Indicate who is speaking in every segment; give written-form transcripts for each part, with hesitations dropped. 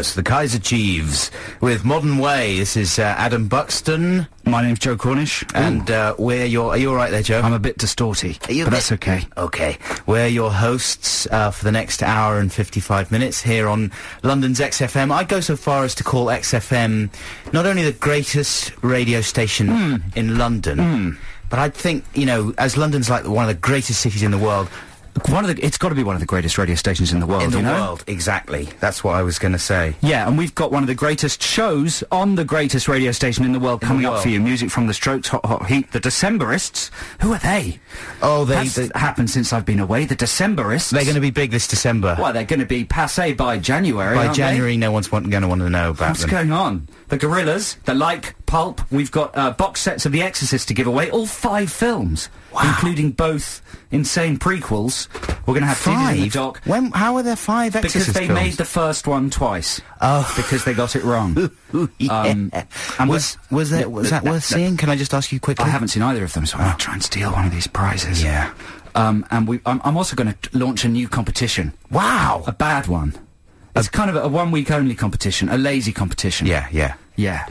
Speaker 1: Yes, the Kaiser Chiefs with Modern Way. This is Adam Buxton.
Speaker 2: My name's Joe Cornish.
Speaker 1: And are you all right there, Joe?
Speaker 2: I'm a bit distorty, but that's okay.
Speaker 1: Okay. We're your hosts for the next hour and 55 minutes here on London's XFM. I'd go so far as to call XFM not only the greatest radio station in London, but I'd think, you know, as London's like one of the greatest cities in the world,
Speaker 2: it's got to be one of the greatest radio stations in the world,
Speaker 1: world, exactly. That's what I was going to say.
Speaker 2: Yeah, and we've got one of the greatest shows on the greatest radio station in the world coming up for you. Music from the Strokes, Hot Hot Heat, the Decemberists. Who are they?
Speaker 1: Oh,
Speaker 2: That's happened since I've been away. The Decemberists.
Speaker 1: They're going to be big this December.
Speaker 2: Well, they're going to be passé by January.
Speaker 1: By January, no one's going to want to know about them.
Speaker 2: What's going on? The Gorillaz, the Like, Pulp. We've got box sets of The Exorcist to give away. All 5 films, including both insane prequels. We're going to have 5 in the dock.
Speaker 1: How are there 5 Exorcist
Speaker 2: Because they
Speaker 1: films?
Speaker 2: made the first one twice.
Speaker 1: Oh,
Speaker 2: because they got it wrong.
Speaker 1: And was that worth seeing? Can I just ask you quickly?
Speaker 2: I haven't seen either of them, so I'm going to try and steal one of these prizes.
Speaker 1: Yeah.
Speaker 2: And I'm also going to launch a new competition.
Speaker 1: Wow,
Speaker 2: a bad one. It's kind of a 1 week only competition, a lazy competition.
Speaker 1: Yeah.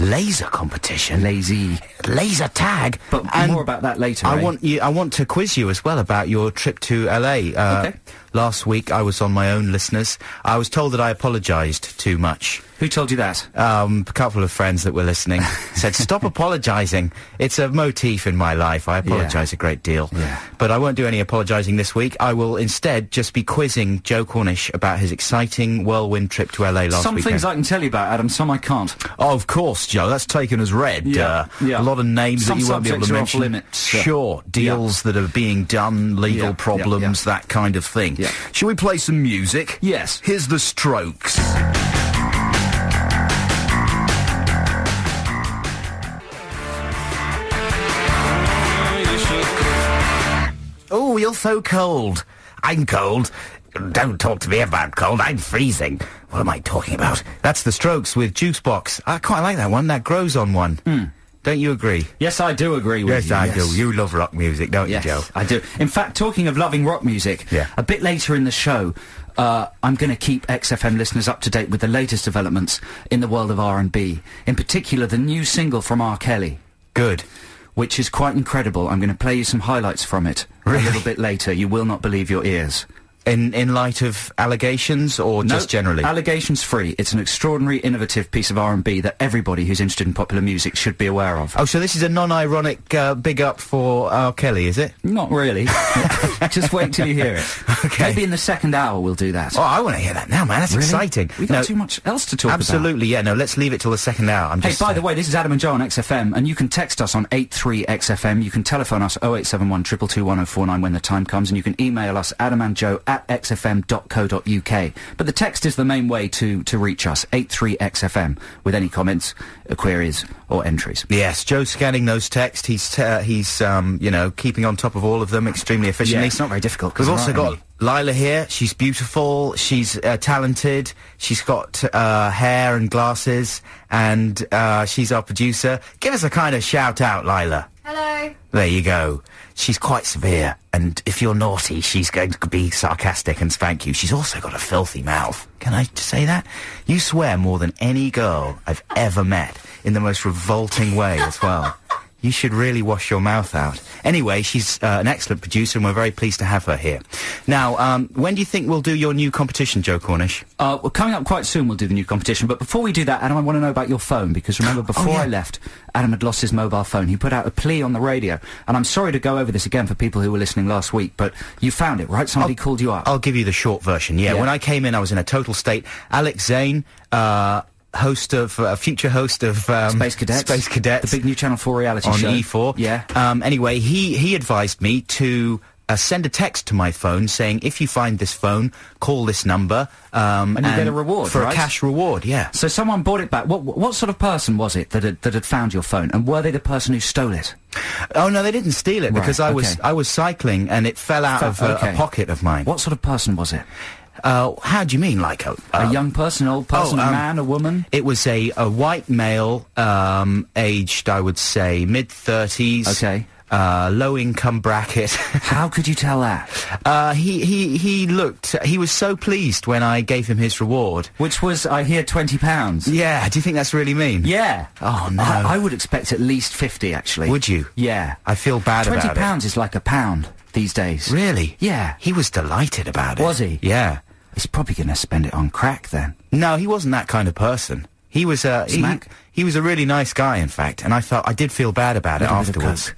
Speaker 1: Laser competition. Laser tag.
Speaker 2: But more about that later.
Speaker 1: I want to quiz you as well about your trip to LA.
Speaker 2: Okay.
Speaker 1: Last week I was on my own, listeners. I was told that I apologised too much.
Speaker 2: Who told you that?
Speaker 1: A couple of friends that were listening said, stop apologising. It's a motif in my life. I apologise a great deal.
Speaker 2: Yeah.
Speaker 1: But I won't do any apologising this week. I will instead just be quizzing Joe Cornish about his exciting whirlwind trip to LA last weekend.
Speaker 2: Some things I can tell you about, Adam, some I can't.
Speaker 1: Oh, of course, Joe. That's taken as read.
Speaker 2: Yeah.
Speaker 1: A lot of names
Speaker 2: Some
Speaker 1: that you won't be able to
Speaker 2: subjects are
Speaker 1: mention.
Speaker 2: off limits.
Speaker 1: Sure. Deals that are being done, legal problems, that kind of thing.
Speaker 2: Yeah.
Speaker 1: Shall we play some music?
Speaker 2: Yes.
Speaker 1: Here's the Strokes. Oh, you're so cold. I'm cold. Don't talk to me about cold. I'm freezing. What am I talking about? That's the Strokes with Juicebox. I quite like that one. That grows on one. Don't you agree?
Speaker 2: Yes, I do agree with you.
Speaker 1: Yes, I do. You love rock music, don't you, Joe?
Speaker 2: I do. In fact, talking of loving rock music, a bit later in the show, I'm going to keep XFM listeners up to date with the latest developments in the world of R&B. In particular, the new single from R. Kelly.
Speaker 1: Good.
Speaker 2: Which is quite incredible. I'm going to play you some highlights from it a little bit later. You will not believe your ears.
Speaker 1: In light of allegations, or just generally?
Speaker 2: Allegations free. It's an extraordinary, innovative piece of R&B that everybody who's interested in popular music should be aware of.
Speaker 1: Oh, so this is a non-ironic big up for R. Kelly, is it?
Speaker 2: Not really. Just wait till you hear it.
Speaker 1: Okay.
Speaker 2: Maybe in the second hour we'll do that.
Speaker 1: Oh, I want to hear that now, man. That's exciting.
Speaker 2: We've got too much else to talk about.
Speaker 1: Absolutely, yeah. No, let's leave it till the second hour.
Speaker 2: Hey, by the way, this is Adam and Joe on XFM, and you can text us on 83XFM. You can telephone us 0871 222 1049 when the time comes, and you can email us adamandjoe@xfm.co.uk. But the text is the main way to reach us, 83XFM, with any comments, queries, or entries.
Speaker 1: Yes, Joe's scanning those texts. He's you know, keeping on top of all of them extremely efficiently.
Speaker 2: Yeah, it's not very difficult.
Speaker 1: We've also got Lila here. She's beautiful. She's talented. She's got hair and glasses, and she's our producer. Give us a kind of shout out, Lila.
Speaker 3: Hello.
Speaker 1: There you go. She's quite severe, and if you're naughty, she's going to be sarcastic and spank you. She's also got a filthy mouth. Can I say that? You swear more than any girl I've ever met, in the most revolting way as well. You should really wash your mouth out. Anyway, she's an excellent producer, and we're very pleased to have her here. Now, when do you think we'll do your new competition, Joe Cornish?
Speaker 2: Well, coming up quite soon we'll do the new competition, but before we do that, Adam, I want to know about your phone, because remember, before I left, Adam had lost his mobile phone. He put out a plea on the radio, and I'm sorry to go over this again for people who were listening last week, but you found it, right? Somebody called you up.
Speaker 1: I'll give you the short version, yeah. When I came in, I was in a total state. Alex Zane, future host of
Speaker 2: Space Cadets, the big new Channel 4 reality
Speaker 1: on
Speaker 2: show
Speaker 1: on E4.
Speaker 2: Yeah.
Speaker 1: Anyway, he advised me to send a text to my phone saying, if you find this phone, call this number,
Speaker 2: and you get a reward,
Speaker 1: for
Speaker 2: right?
Speaker 1: a cash reward. Yeah.
Speaker 2: So someone bought it back. What sort of person was it that had found your phone, and were they the person who stole it?
Speaker 1: Oh no, they didn't steal it, because I was cycling and it fell out of a pocket of mine.
Speaker 2: What sort of person was it?
Speaker 1: How do you mean, like a
Speaker 2: young person, old person, a man, a woman?
Speaker 1: It was a white male, aged, I would say, mid-30s.
Speaker 2: Okay.
Speaker 1: low-income bracket.
Speaker 2: How could you tell that?
Speaker 1: He was so pleased when I gave him his reward.
Speaker 2: Which was, I hear, £20.
Speaker 1: Yeah, do you think that's really mean?
Speaker 2: Yeah.
Speaker 1: Oh, no.
Speaker 2: I would expect at least 50, actually.
Speaker 1: Would you?
Speaker 2: Yeah.
Speaker 1: I feel bad about it.
Speaker 2: £20 is like £1 these days.
Speaker 1: Really?
Speaker 2: Yeah.
Speaker 1: He was delighted about it.
Speaker 2: Was he?
Speaker 1: Yeah.
Speaker 2: He's probably going to spend it on crack, then.
Speaker 1: No, he wasn't that kind of person. He was he was a really nice guy, in fact, and I did feel bad about it afterwards.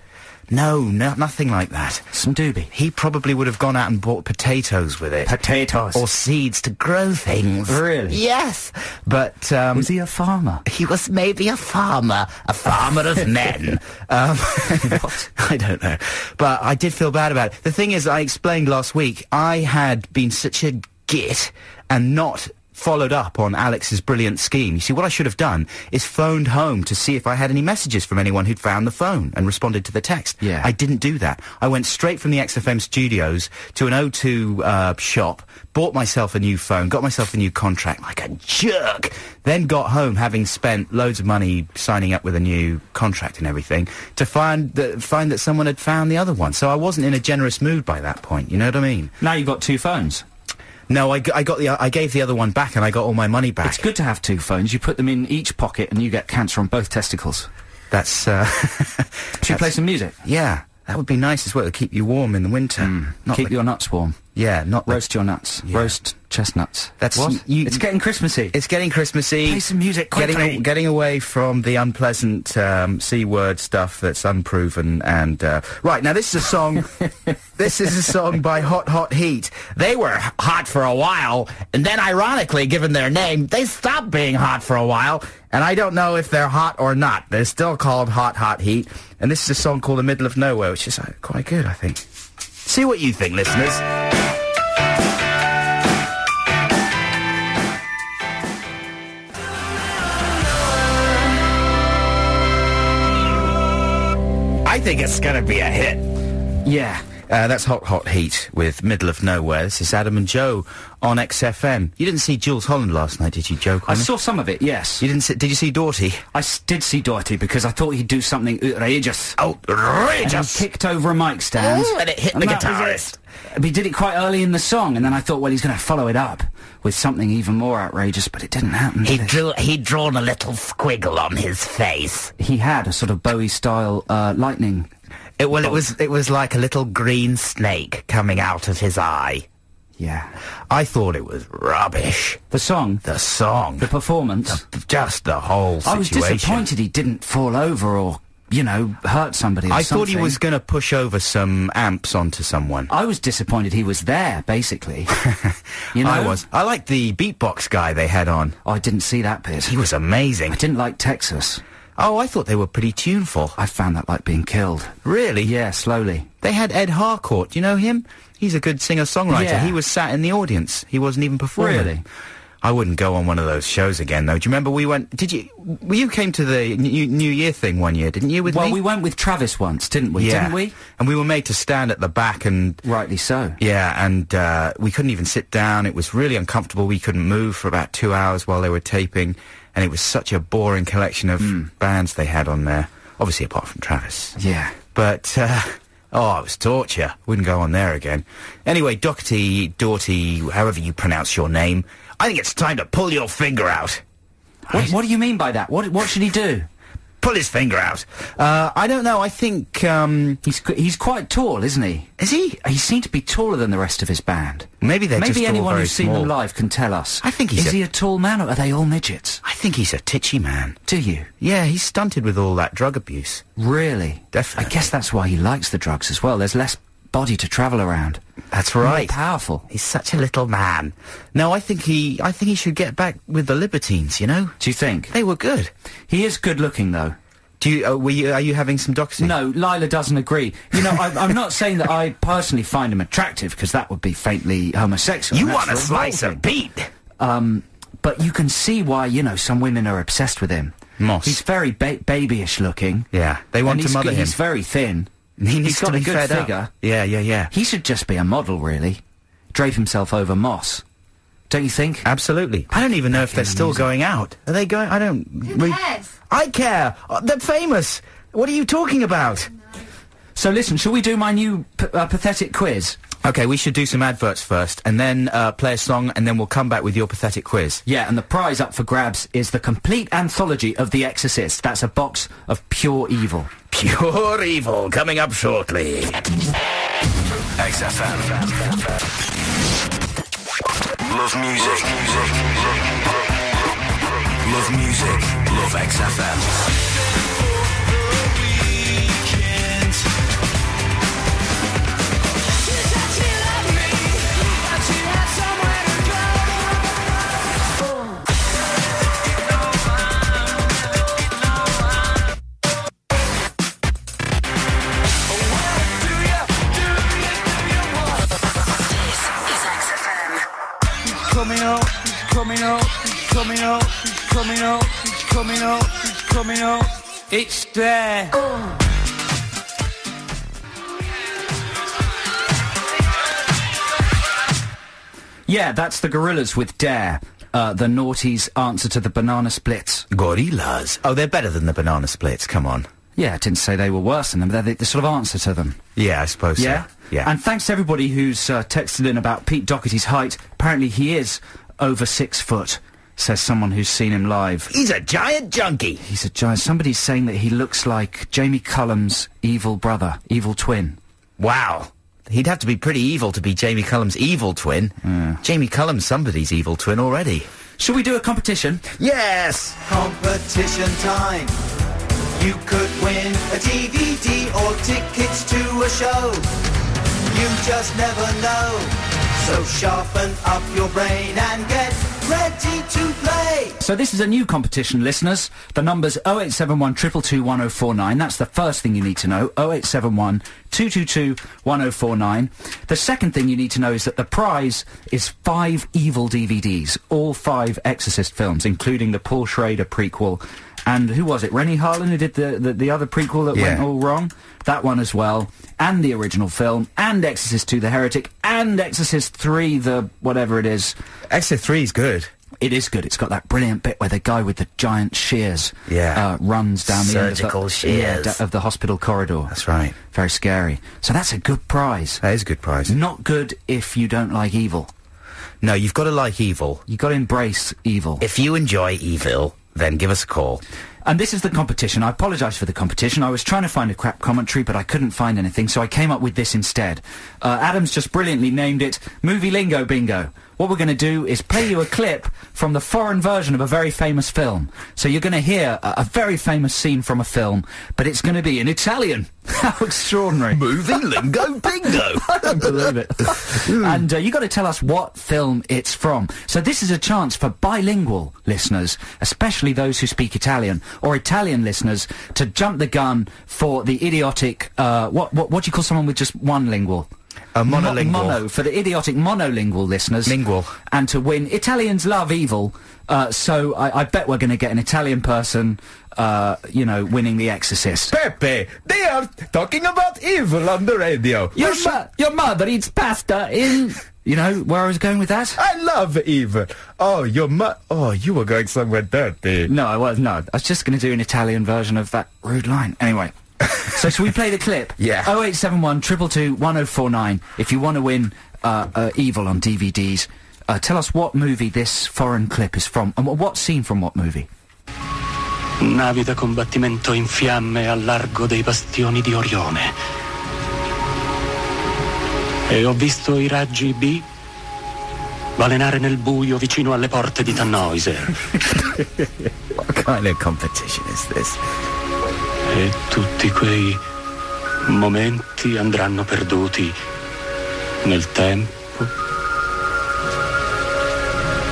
Speaker 1: No, nothing like that.
Speaker 2: Some doobie.
Speaker 1: He probably would have gone out and bought potatoes with it.
Speaker 2: Potatoes.
Speaker 1: Or seeds to grow things.
Speaker 2: Really?
Speaker 1: Yes. But,
Speaker 2: was he a farmer?
Speaker 1: He was maybe a farmer of men.
Speaker 2: What?
Speaker 1: I don't know. But I did feel bad about it. The thing is, I explained last week, I had been such a git and not followed up on Alex's brilliant scheme. You see, what I should have done is phoned home to see if I had any messages from anyone who'd found the phone and responded to the text.
Speaker 2: Yeah.
Speaker 1: I didn't do that. I went straight from the XFM studios to an O2 shop, bought myself a new phone, got myself a new contract like a jerk, then got home having spent loads of money signing up with a new contract and everything to find that someone had found the other one. So I wasn't in a generous mood by that point, you know what I mean?
Speaker 2: Now you've got 2 phones.
Speaker 1: No, I gave the other one back and I got all my money back.
Speaker 2: It's good to have 2 phones. You put them in each pocket and you get cancer on both testicles.
Speaker 1: That's,
Speaker 2: Should you play some music?
Speaker 1: Yeah, that would be nice as well to keep you warm in the winter.
Speaker 2: Keep your nuts warm.
Speaker 1: Yeah, not
Speaker 2: roast your nuts.
Speaker 1: Yeah.
Speaker 2: Roast chestnuts.
Speaker 1: That's
Speaker 2: what? It's getting Christmassy.
Speaker 1: It's getting Christmassy.
Speaker 2: Play some music quickly.
Speaker 1: Getting away from the unpleasant C-word stuff that's unproven. And right now, this is a song. This is a song by Hot Hot Heat. They were hot for a while, and then, ironically, given their name, they stopped being hot for a while. And I don't know if they're hot or not. They're still called Hot Hot Heat. And this is a song called "The Middle of Nowhere," which is quite good, I think. See what you think, listeners. I think it's gonna be a hit.
Speaker 2: Yeah.
Speaker 1: That's Hot Hot Heat with Middle of Nowhere. This is Adam and Joe on XFM. You didn't see Jules Holland last night, did you, Joe?
Speaker 2: I saw some of it, yes.
Speaker 1: You didn't see, did you see Doughty?
Speaker 2: I did see Doughty because I thought he'd do something outrageous.
Speaker 1: Outrageous!
Speaker 2: And he kicked over a mic stand.
Speaker 1: Ooh, and it hit the guitarist.
Speaker 2: He did it quite early in the song, and then I thought, well, he's going to follow it up with something even more outrageous, but it didn't happen.
Speaker 1: He'd drawn a little squiggle on his face.
Speaker 2: He had a sort of Bowie-style lightning.
Speaker 1: It was like a little green snake coming out of his eye.
Speaker 2: Yeah.
Speaker 1: I thought it was rubbish.
Speaker 2: The song?
Speaker 1: The song.
Speaker 2: The performance?
Speaker 1: Just the whole situation.
Speaker 2: I was disappointed he didn't fall over or, you know, hurt somebody or something.
Speaker 1: I thought he was going to push over some amps onto someone.
Speaker 2: I was disappointed he was there, basically. You know?
Speaker 1: I was. I liked the beatbox guy they had on.
Speaker 2: Oh, I didn't see that bit.
Speaker 1: He was amazing.
Speaker 2: I didn't like Texas.
Speaker 1: Oh, I thought they were pretty tuneful.
Speaker 2: I found that like being killed.
Speaker 1: Really?
Speaker 2: Yeah, slowly.
Speaker 1: They had Ed Harcourt. Do you know him? He's a good singer-songwriter.
Speaker 2: Yeah.
Speaker 1: He was sat in the audience. He wasn't even performing.
Speaker 2: Really?
Speaker 1: I wouldn't go on one of those shows again, though. Do you remember we went... You came to the New Year thing one year, didn't you, with me?
Speaker 2: Well, we went with Travis once, didn't we?
Speaker 1: Yeah.
Speaker 2: Didn't we?
Speaker 1: And we were made to stand at the back and...
Speaker 2: Rightly so.
Speaker 1: Yeah, and we couldn't even sit down. It was really uncomfortable. We couldn't move for about 2 hours while they were taping. And it was such a boring collection of bands they had on there. Obviously, apart from Travis.
Speaker 2: Yeah.
Speaker 1: But, it was torture. Wouldn't go on there again. Anyway, Doughty, however you pronounce your name, I think it's time to pull your finger out.
Speaker 2: What do you mean by that? What should he do?
Speaker 1: Pull his finger out. I don't know, I think,
Speaker 2: He's quite tall, isn't he?
Speaker 1: Is he?
Speaker 2: He seemed to be taller than the rest of his band.
Speaker 1: Maybe they're just all
Speaker 2: anyone
Speaker 1: very
Speaker 2: who's seen
Speaker 1: small.
Speaker 2: them live can tell us.
Speaker 1: I think he's
Speaker 2: Is he a tall man, or are they all midgets?
Speaker 1: I think he's a titchy man.
Speaker 2: Do you?
Speaker 1: Yeah, he's stunted with all that drug abuse.
Speaker 2: Really?
Speaker 1: Definitely.
Speaker 2: I guess that's why he likes the drugs as well. There's less body to travel around.
Speaker 1: That's right.
Speaker 2: More powerful.
Speaker 1: He's such a little man. No, I think he should get back with the Libertines, you know?
Speaker 2: Do you think?
Speaker 1: They were good.
Speaker 2: He is good looking, though.
Speaker 1: Are you having some doxing?
Speaker 2: No, Lila doesn't agree. You know, I'm not saying that I personally find him attractive, because that would be faintly homosexual.
Speaker 1: You want a slice of beat?
Speaker 2: But you can see why, you know, some women are obsessed with him.
Speaker 1: Moss.
Speaker 2: He's very babyish looking.
Speaker 1: Yeah, they want to mother him.
Speaker 2: He's very thin.
Speaker 1: He's
Speaker 2: got a good figure.
Speaker 1: Up. Yeah.
Speaker 2: He should just be a model, really. Drape himself over moss. Don't you think?
Speaker 1: Absolutely. I don't even know if they're still going out. Are they going? I don't...
Speaker 3: Who cares?
Speaker 1: I care. They're famous. What are you talking about?
Speaker 2: So listen, shall we do my new pathetic quiz?
Speaker 1: Okay, we should do some adverts first, and then play a song, and then we'll come back with your pathetic quiz.
Speaker 2: Yeah, and the prize up for grabs is the complete anthology of The Exorcist. That's a box of pure evil.
Speaker 1: Pure evil, coming up shortly. XFM. Love music. Love music. Love XFM.
Speaker 2: Coming up, it's there. Yeah, that's the Gorillas with Dare. The Naughties' answer to the Banana Splits.
Speaker 1: Gorillas? Oh, they're better than the Banana Splits, come on.
Speaker 2: Yeah, I didn't say they were worse than them, but they're the sort of answer to them.
Speaker 1: Yeah, I suppose
Speaker 2: yeah?
Speaker 1: so. Yeah.
Speaker 2: And thanks to everybody who's texted in about Pete Doherty's height. Apparently he is over 6 foot, says someone who's seen him live.
Speaker 1: He's a giant junkie!
Speaker 2: He's a giant. Somebody's saying that he looks like Jamie Cullum's evil brother, evil twin.
Speaker 1: Wow. He'd have to be pretty evil to be Jamie Cullum's evil twin. Jamie Cullum's somebody's evil twin already.
Speaker 2: Shall we do a competition?
Speaker 1: Yes!
Speaker 3: Competition time. You could win a DVD or tickets to a show. You just never know. So sharpen up your brain and get ready to play.
Speaker 2: So this is a new competition, listeners. The number's 0871 222 1049. That's the first thing you need to know. 0871 222 1049. The second thing you need to know is that the prize is 5 evil DVDs. All 5 Exorcist films, including the Paul Schrader prequel. And who was it? Rennie Harlan who did the other prequel that went all wrong? That one as well. And the original film. And Exorcist II, The Heretic. And Exorcist III, the whatever it is.
Speaker 1: Exorcist III is good.
Speaker 2: It is good. It's got that brilliant bit where the guy with the giant shears runs down the end of the hospital corridor.
Speaker 1: That's right.
Speaker 2: Very scary. So that's a good prize.
Speaker 1: That is a good prize.
Speaker 2: Not good if you don't like evil.
Speaker 1: No, you've got to like evil.
Speaker 2: You've got to embrace evil.
Speaker 1: If you enjoy evil, then give us a call.
Speaker 2: And this is the competition. I apologise for the competition. I was trying to find a crap commentary, but I couldn't find anything, so I came up with this instead. Adam's just brilliantly named it Movie Lingo Bingo. What we're going to do is play you a clip from the foreign version of a very famous film. So you're going to hear a very famous scene from a film, but it's going to be in Italian. How extraordinary.
Speaker 1: Movie Lingo Bingo!
Speaker 2: I don't believe it. And you got to tell us what film it's from. So this is a chance for bilingual listeners, especially those who speak Italian, or Italian listeners, to jump the gun for the idiotic, what do you call someone with just one lingual?
Speaker 1: A monolingual.
Speaker 2: Mono, for the idiotic monolingual listeners.
Speaker 1: Lingual.
Speaker 2: And to win. Italians love evil, so I bet we're going to get an Italian person, winning The Exorcist.
Speaker 1: Pepe, they are talking about evil on the radio.
Speaker 2: Your mother eats pasta in... You know where I was going with that?
Speaker 1: I love evil. Oh, you were going somewhere dirty.
Speaker 2: No, I was not. I was just going to do an Italian version of that rude line. Anyway. So shall we play the clip?
Speaker 1: Yeah.
Speaker 2: 0871 222 1049 if you want to win Evil on DVDs. Tell us what movie this foreign clip is from, and what scene from what movie.
Speaker 4: Navi da combattimento in fiamme al largo dei bastioni di Orione. E ho visto I raggi B balenare nel buio vicino alle porte di Tannhäuser.
Speaker 1: What kind of competition is this?
Speaker 4: E tutti quei momenti andranno perduti nel tempo,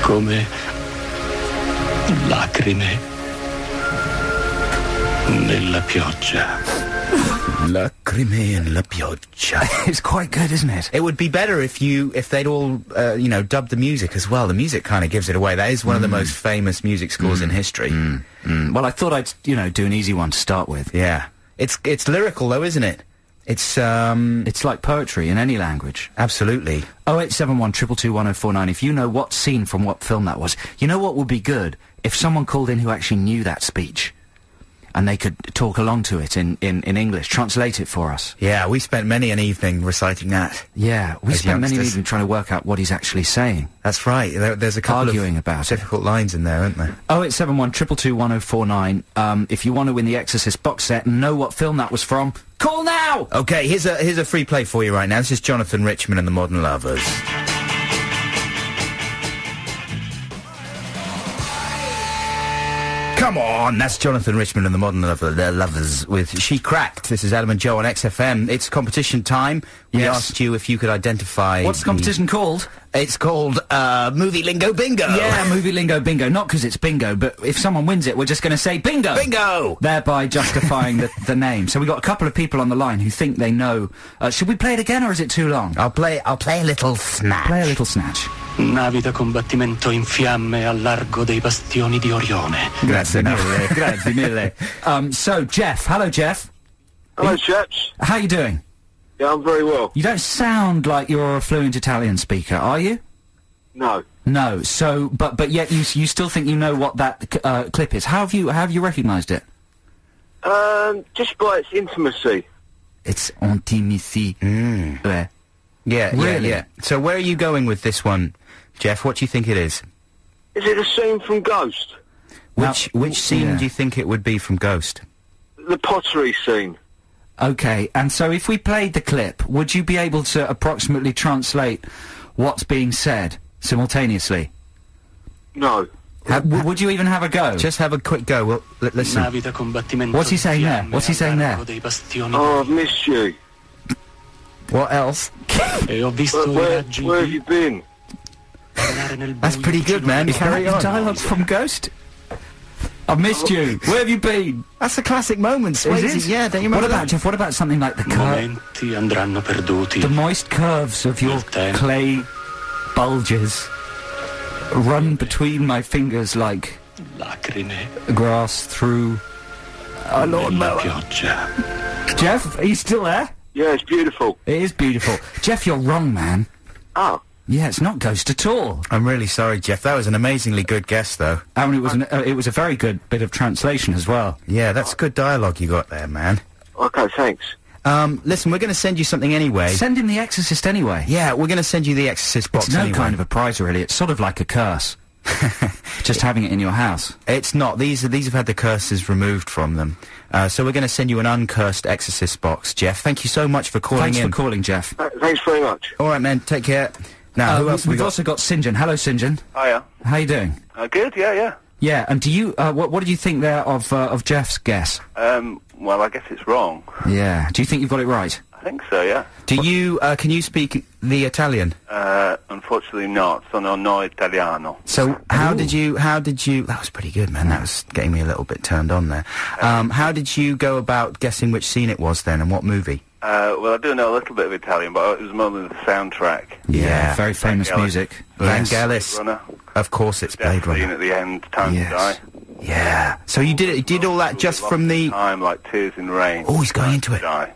Speaker 4: come lacrime nella pioggia.
Speaker 1: Lacrime in la pioggia.
Speaker 2: It's quite good, isn't it?
Speaker 1: It would be better if they'd all, dubbed the music as well. The music kind of gives it away. That is one of the most famous music scores in history.
Speaker 2: Well, I thought I'd, do an easy one to start with.
Speaker 1: Yeah. It's lyrical, though, isn't it? It's
Speaker 2: like poetry in any language.
Speaker 1: Absolutely.
Speaker 2: 0871 222 1049 if you know what scene from what film that was. You know what would be good? If someone called in who actually knew that speech. and they could talk along to it in English, translate it for us.
Speaker 1: Yeah, we spent many an evening reciting that.
Speaker 2: Yeah, we
Speaker 1: As
Speaker 2: spent many an
Speaker 1: youngsters.
Speaker 2: evening trying to work out what he's actually saying.
Speaker 1: That's right. There's a couple
Speaker 2: Arguing
Speaker 1: of
Speaker 2: about it.
Speaker 1: difficult lines in there, aren't there?
Speaker 2: 0871 222 1049. If you want to win the Exorcist box set and know what film that was from, call now!
Speaker 1: Okay, here's a free play for you right now. This is Jonathan Richman and the Modern Lovers. Come on, that's Jonathan Richman and the Modern Lovers with She Cracked. This is Adam and Joe on XFM. It's competition time. We
Speaker 2: Yes.
Speaker 1: asked you if you could identify...
Speaker 2: What's the competition called?
Speaker 1: It's called, Movie Lingo Bingo.
Speaker 2: Yeah, Movie Lingo Bingo. Not because it's bingo, but if someone wins it, we're just going to say bingo!
Speaker 1: Bingo!
Speaker 2: Thereby justifying the name. So we've got a couple of people on the line who think they know. Should we play it again, or is it too long?
Speaker 1: I'll play a little snatch.
Speaker 2: Play a little snatch.
Speaker 4: Navi da combattimento in fiamme al largo dei bastioni di Orione.
Speaker 1: Grazie
Speaker 2: mille, grazie mille. So, Jeff. Hello, Jeff.
Speaker 5: Hello, chaps.
Speaker 2: How you doing?
Speaker 5: Yeah, I'm very well.
Speaker 2: You don't sound like you're a fluent Italian speaker, are you?
Speaker 5: No.
Speaker 2: No. So, but yet you still think you know what that clip is. How have you recognised it?
Speaker 5: Just by its intimacy.
Speaker 2: It's intimacy.
Speaker 1: Yeah,
Speaker 2: Really?
Speaker 1: yeah. So where are you going with this one, Jeff? What do you think it is?
Speaker 5: Is it a scene from Ghost?
Speaker 1: Which scene
Speaker 2: yeah.
Speaker 1: do you think it would be from Ghost?
Speaker 5: The pottery scene.
Speaker 2: Okay, and so if we played the clip, would you be able to approximately translate what's being said simultaneously?
Speaker 5: No.
Speaker 2: Would you even have a go?
Speaker 1: Just have a quick go. Well, listen.
Speaker 4: Navi da combattimento
Speaker 2: What's he
Speaker 4: in
Speaker 2: saying there?
Speaker 4: fiamme
Speaker 2: What's he
Speaker 4: al
Speaker 2: saying there?
Speaker 4: largo dei bastioni
Speaker 5: Oh, I've missed you.
Speaker 1: What else?
Speaker 4: E ho visto i
Speaker 5: Where
Speaker 4: raggi
Speaker 5: have you been?
Speaker 4: balenare nel
Speaker 1: That's
Speaker 4: buio
Speaker 1: pretty good,
Speaker 4: vicino
Speaker 1: man.
Speaker 4: alle
Speaker 1: Carry
Speaker 4: porte
Speaker 1: on.
Speaker 2: Dialogue from Ghost? I've missed you. Where have you been?
Speaker 1: That's a classic moment, Swayze.
Speaker 2: Is it?
Speaker 1: Yeah, don't you
Speaker 2: What
Speaker 1: remember
Speaker 2: about,
Speaker 1: that?
Speaker 2: Jeff, what about something like the
Speaker 4: Momenti andranno perduti.
Speaker 2: the moist curves of your
Speaker 4: Okay.
Speaker 2: clay bulges run between my fingers like
Speaker 4: Lacrime
Speaker 2: grass through a
Speaker 4: nella
Speaker 2: lawnmower?
Speaker 4: pioggia.
Speaker 2: Jeff, are you still there?
Speaker 5: Yeah, it's beautiful.
Speaker 2: It is beautiful. Jeff, you're wrong, man.
Speaker 5: Oh.
Speaker 2: Yeah, it's not Ghost at all.
Speaker 1: I'm really sorry, Jeff. That was an amazingly good guess, though.
Speaker 2: I mean, it was a very good bit of translation as well.
Speaker 1: Yeah, that's good dialogue you got there, man.
Speaker 5: Okay, thanks.
Speaker 1: Listen, we're going to send you something anyway.
Speaker 2: Send him The Exorcist anyway.
Speaker 1: Yeah, we're going to send you the Exorcist box
Speaker 2: It's no
Speaker 1: anyway.
Speaker 2: kind of a prize, really. It's sort of like a curse. Just having it in your house.
Speaker 1: It's not. These have had the curses removed from them. So we're going to send you an uncursed Exorcist box, Jeff. Thank you so much for calling
Speaker 2: Thanks
Speaker 1: in.
Speaker 2: for calling, Jeff.
Speaker 5: Thanks very much.
Speaker 1: All right, man. Take care. Now, who else have we
Speaker 2: We've
Speaker 1: got?
Speaker 2: also got St. John. Hello, St. John.
Speaker 5: Hiya.
Speaker 2: How you doing?
Speaker 5: Good, yeah.
Speaker 2: Yeah, and do you, what did you think there of Jeff's guess?
Speaker 5: Well, I guess it's wrong.
Speaker 2: Yeah. Do you think you've got it right?
Speaker 5: I think so, yeah.
Speaker 1: Do you, can you speak the Italian?
Speaker 5: Unfortunately not. Sono no italiano.
Speaker 1: So, how did you, that was pretty good, man. That was getting me a little bit turned on there. How did you go about guessing which scene it was then, and what movie?
Speaker 5: Well, I do know a little bit of Italian, but it was more than the soundtrack.
Speaker 1: Yeah.
Speaker 2: Very famous
Speaker 5: Vangelis.
Speaker 2: music.
Speaker 1: Vangelis.
Speaker 5: Runner.
Speaker 1: Of course it's Blade
Speaker 5: Death scene
Speaker 1: Runner.
Speaker 5: at the end, time
Speaker 2: Yes.
Speaker 5: to die.
Speaker 1: Yeah. So you did all that just from the...
Speaker 5: Time, like Tears in Rain.
Speaker 1: Oh, he's going into it.
Speaker 5: Die.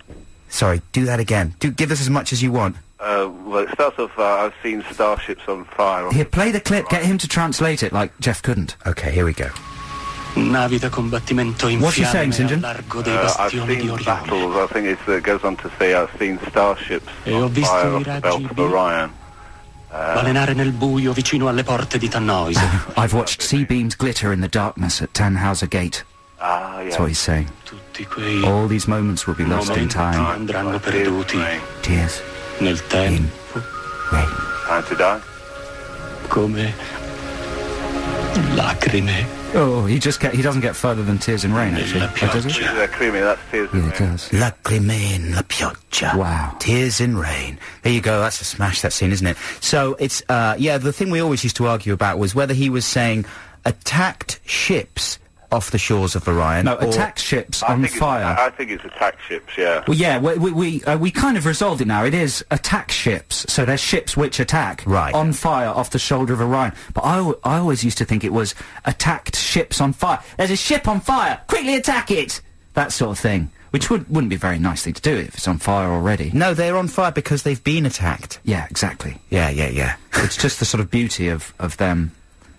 Speaker 1: Sorry, do that again. Give us as much as you want.
Speaker 5: Well, it starts off, I've seen starships on fire.
Speaker 2: Here, play the clip. Get him to translate it like Jeff couldn't.
Speaker 1: Okay, here we go.
Speaker 4: Navi da combattimento in
Speaker 2: What's he saying,
Speaker 4: fiamme
Speaker 2: St.
Speaker 4: al
Speaker 2: John?
Speaker 4: largo dei
Speaker 5: I've
Speaker 4: bastioni di
Speaker 5: seen
Speaker 4: Orione.
Speaker 5: battles, I think it goes on to say I've seen starships
Speaker 4: E ho
Speaker 5: on
Speaker 4: visto
Speaker 5: fire
Speaker 4: i
Speaker 5: off the
Speaker 4: raggi
Speaker 5: belt of
Speaker 4: di-
Speaker 5: Orion.
Speaker 4: balenare nel buio vicino alle porte di Tannoise.
Speaker 2: I've watched sea beams glitter in the darkness at Tannhauser Gate.
Speaker 5: Ah, yeah.
Speaker 2: That's what he's saying.
Speaker 4: Tutti quei
Speaker 2: All these moments will be lost in
Speaker 4: momenti
Speaker 2: time.
Speaker 4: andranno
Speaker 5: Like Tears in
Speaker 4: perduti
Speaker 5: Rain.
Speaker 2: Tears.
Speaker 4: nel tempo
Speaker 2: Rain.
Speaker 5: Time to die.
Speaker 4: come lacrime
Speaker 2: Oh, he doesn't get further than Tears in Rain, actually.
Speaker 4: nella
Speaker 2: Oh, does he?
Speaker 4: pioggia.
Speaker 5: Creamy, that's Tears in
Speaker 2: Yeah,
Speaker 5: Rain.
Speaker 2: it does.
Speaker 1: Lacrime in la pioggia.
Speaker 2: Wow.
Speaker 1: Tears in rain. There you go. That's a smash, that scene, isn't it? So it's, yeah, the thing we always used to argue about was whether he was saying attacked ships off the shores of Orion.
Speaker 2: No,
Speaker 1: or-
Speaker 2: attack ships
Speaker 5: I
Speaker 2: on
Speaker 5: think
Speaker 2: fire.
Speaker 5: I think it's attack ships, yeah.
Speaker 2: Well, yeah, we kind of resolved it now. It is attack ships. So there's ships which attack
Speaker 1: Right.
Speaker 2: on fire off the shoulder of Orion. But I always used to think it was attacked ships on fire. There's a ship on fire. Quickly attack it. That sort of thing. Which wouldn't be a very nice thing to do if it's on fire already.
Speaker 1: No, they're on fire because they've been attacked.
Speaker 2: Yeah, exactly.
Speaker 1: Yeah.
Speaker 2: It's just the sort of beauty of them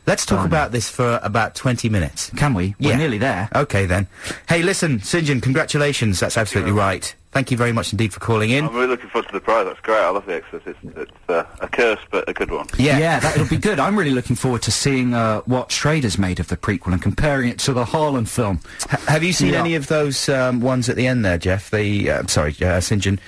Speaker 1: Let's talk about this for about 20 minutes.
Speaker 2: Can we?
Speaker 1: Yeah.
Speaker 2: We're nearly there.
Speaker 1: Okay, then. Hey, listen, St. John, congratulations. That's absolutely right. Thank you very much indeed for calling in.
Speaker 5: I'm really looking forward to the prize. That's great. I love The Exorcist. It's a curse, but a good one.
Speaker 2: Yeah, that'll be good. I'm really looking forward to seeing what Schrader's made of the prequel and comparing it to the Harlan film.
Speaker 1: Have you seen any of those ones at the end there, Jeff? St. John,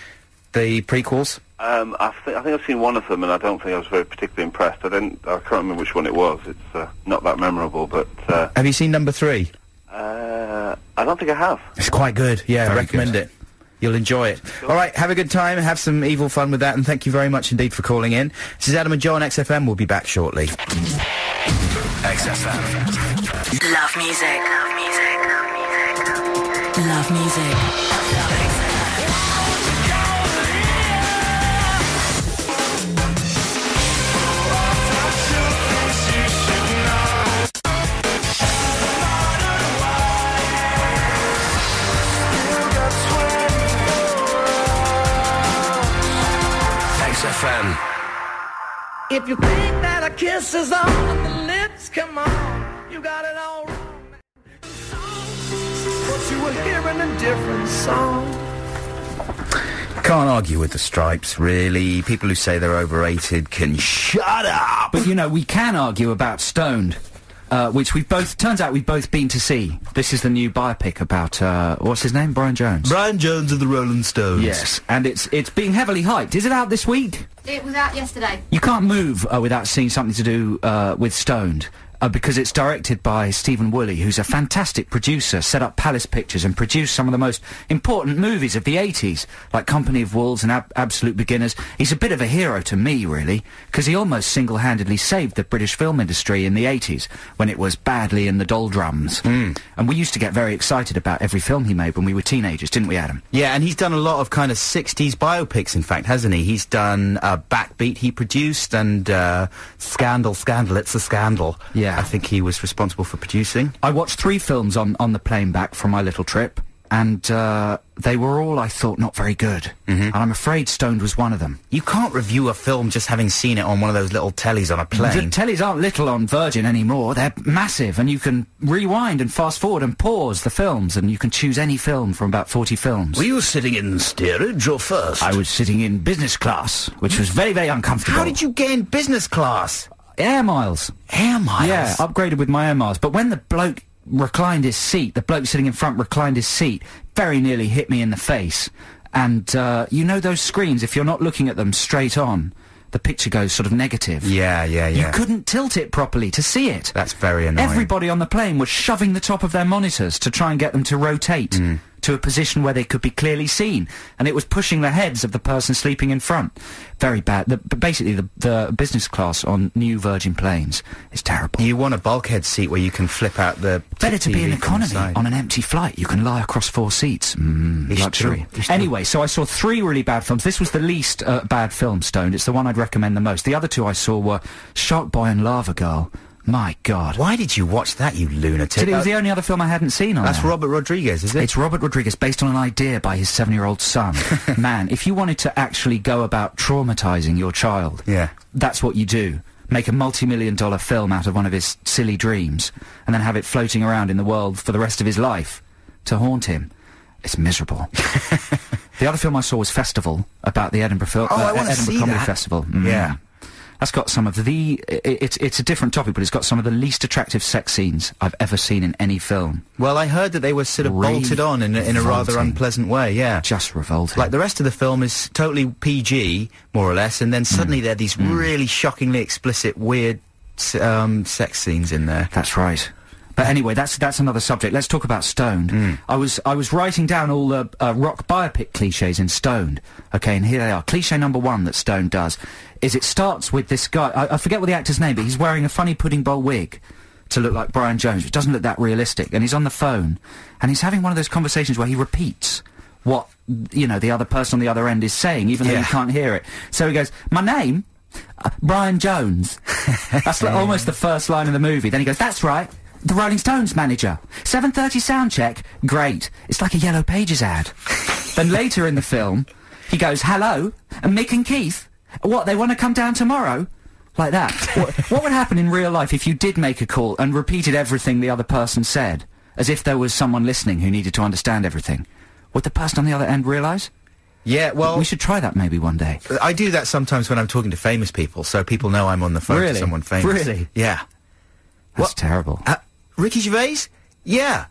Speaker 1: the prequels?
Speaker 5: I think I've seen one of them, and I don't think I was very particularly impressed. I can't remember which one it was. It's not that memorable, but...
Speaker 1: Have you seen number 3?
Speaker 5: I don't think I have.
Speaker 1: It's quite good. Yeah,
Speaker 2: Very
Speaker 1: recommend
Speaker 2: good.
Speaker 1: it. You'll enjoy it. All right, have a good time, have some evil fun with that, and thank you very much indeed for calling in. This is Adam and Joe on XFM. We'll be back shortly.
Speaker 6: XFM. Love music. Love music. Love music. Love music.
Speaker 7: XFM.
Speaker 3: If you think that a kiss is on the lips, come on, you got it all wrong. But you were hearing a different song.
Speaker 1: Can't argue with the Stripes, really. People who say they're overrated can shut up!
Speaker 2: But, you know, we can argue about Stoned. Which turns out we've both been to see. This is the new biopic about, what's his name? Brian Jones.
Speaker 1: Brian Jones of the Rolling Stones.
Speaker 2: Yes, and it's being heavily hyped. Is it out this week?
Speaker 8: It was out yesterday.
Speaker 2: You can't move without seeing something to do with Stoned. Because it's directed by Stephen Woolley, who's a fantastic producer, set up Palace Pictures and produced some of the most important movies of the 80s, like Company of Wolves and Absolute Beginners. He's a bit of a hero to me, really, because he almost single-handedly saved the British film industry in the 80s, when it was badly in the doldrums. And we used to get very excited about every film he made when we were teenagers, didn't we, Adam?
Speaker 1: Yeah, and he's done a lot of kind of 60s biopics, in fact, hasn't he? He's done Backbeat he produced, and Scandal, It's a Scandal.
Speaker 2: Yeah.
Speaker 1: I think he was responsible for producing.
Speaker 2: I watched 3 films on the plane back from my little trip, and they were all, I thought, not very good. And I'm afraid Stoned was one of them.
Speaker 1: You can't review a film just having seen it on one of those little tellies on a
Speaker 2: The
Speaker 1: plane.
Speaker 2: tellies aren't little on Virgin anymore. They're massive, and you can rewind and fast forward and pause the films, and you can choose any film from about 40 films.
Speaker 1: Were you sitting in steerage or first?
Speaker 2: I was sitting in business class, which was very, very uncomfortable.
Speaker 1: How did you get in business class?
Speaker 2: Air miles.
Speaker 1: Air miles?
Speaker 2: Yeah, upgraded with my air miles. But when the bloke reclined his seat, the bloke sitting in front reclined his seat, very nearly hit me in the face. And, you know those screens, if you're not looking at them straight on, the picture goes sort of negative.
Speaker 1: Yeah.
Speaker 2: You couldn't tilt it properly to see it.
Speaker 1: That's very annoying.
Speaker 2: Everybody on the plane was shoving the top of their monitors to try and get them to rotate to a position where they could be clearly seen, and it was pushing the heads of the person sleeping in front. Very bad. Basically, the business class on new Virgin planes is terrible.
Speaker 1: You want a bulkhead seat where you can flip out the
Speaker 2: Better to be
Speaker 1: TV
Speaker 2: in
Speaker 1: from the
Speaker 2: economy
Speaker 1: side.
Speaker 2: on an empty flight. You can lie across 4 seats. Luxury. Anyway, so I saw 3 really bad films. This was the least bad film, Stoned. It's the one I'd recommend the most. The other 2 I saw were Shark Boy and Lava Girl. My God.
Speaker 1: Why did you watch that, you lunatic?
Speaker 2: It was the only other film I hadn't seen on
Speaker 1: That's
Speaker 2: there.
Speaker 1: Robert Rodriguez, is it?
Speaker 2: It's Robert Rodriguez, based on an idea by his 7-year-old son. Man, if you wanted to actually go about traumatising your child,
Speaker 1: Yeah.
Speaker 2: that's what you do. Make a multi-million-dollar film out of one of his silly dreams, and then have it floating around in the world for the rest of his life to haunt him. It's miserable. The other film I saw was Festival, about the Edinburgh
Speaker 1: I wanna see
Speaker 2: Comedy
Speaker 1: that.
Speaker 2: Festival.
Speaker 1: Yeah.
Speaker 2: That's got some of the... It's a different topic, but it's got some of the least attractive sex scenes I've ever seen in any film.
Speaker 1: Well, I heard that they were sort of bolted on in a rather
Speaker 2: Revolting.
Speaker 1: unpleasant way, yeah.
Speaker 2: Just revolting.
Speaker 1: Like, the rest of the film is totally PG, more or less, and then suddenly there are these really shockingly explicit, weird sex scenes in there.
Speaker 2: That's right. But anyway, that's another subject. Let's talk about Stoned. I was writing down all the rock biopic cliches in Stoned. Okay, and here they are. Cliche number 1 that Stoned does is it starts with this guy. I forget what the actor's name, but he's wearing a funny pudding bowl wig to look like Brian Jones, which doesn't look that realistic. And he's on the phone, and he's having one of those conversations where he repeats what, you know, the other person on the other end is saying, even though you can't hear it. So he goes, "My name, Brian Jones." That's like almost the first line of the movie. Then he goes, "That's right. The Rolling Stones manager. 7:30 sound check. Great. It's like a Yellow Pages ad." Then later in the film, he goes, "Hello, Mick and Keith. What, they want to come down tomorrow?" Like that. What would happen in real life if you did make a call and repeated everything the other person said, as if there was someone listening who needed to understand everything? Would the person on the other end realise?
Speaker 1: Yeah, well...
Speaker 2: We should try that maybe one day.
Speaker 1: I do that sometimes when I'm talking to famous people, so people know I'm on the phone to someone famous.
Speaker 2: Really?
Speaker 1: Yeah.
Speaker 2: That's terrible.
Speaker 1: Ricky Gervais? Yeah.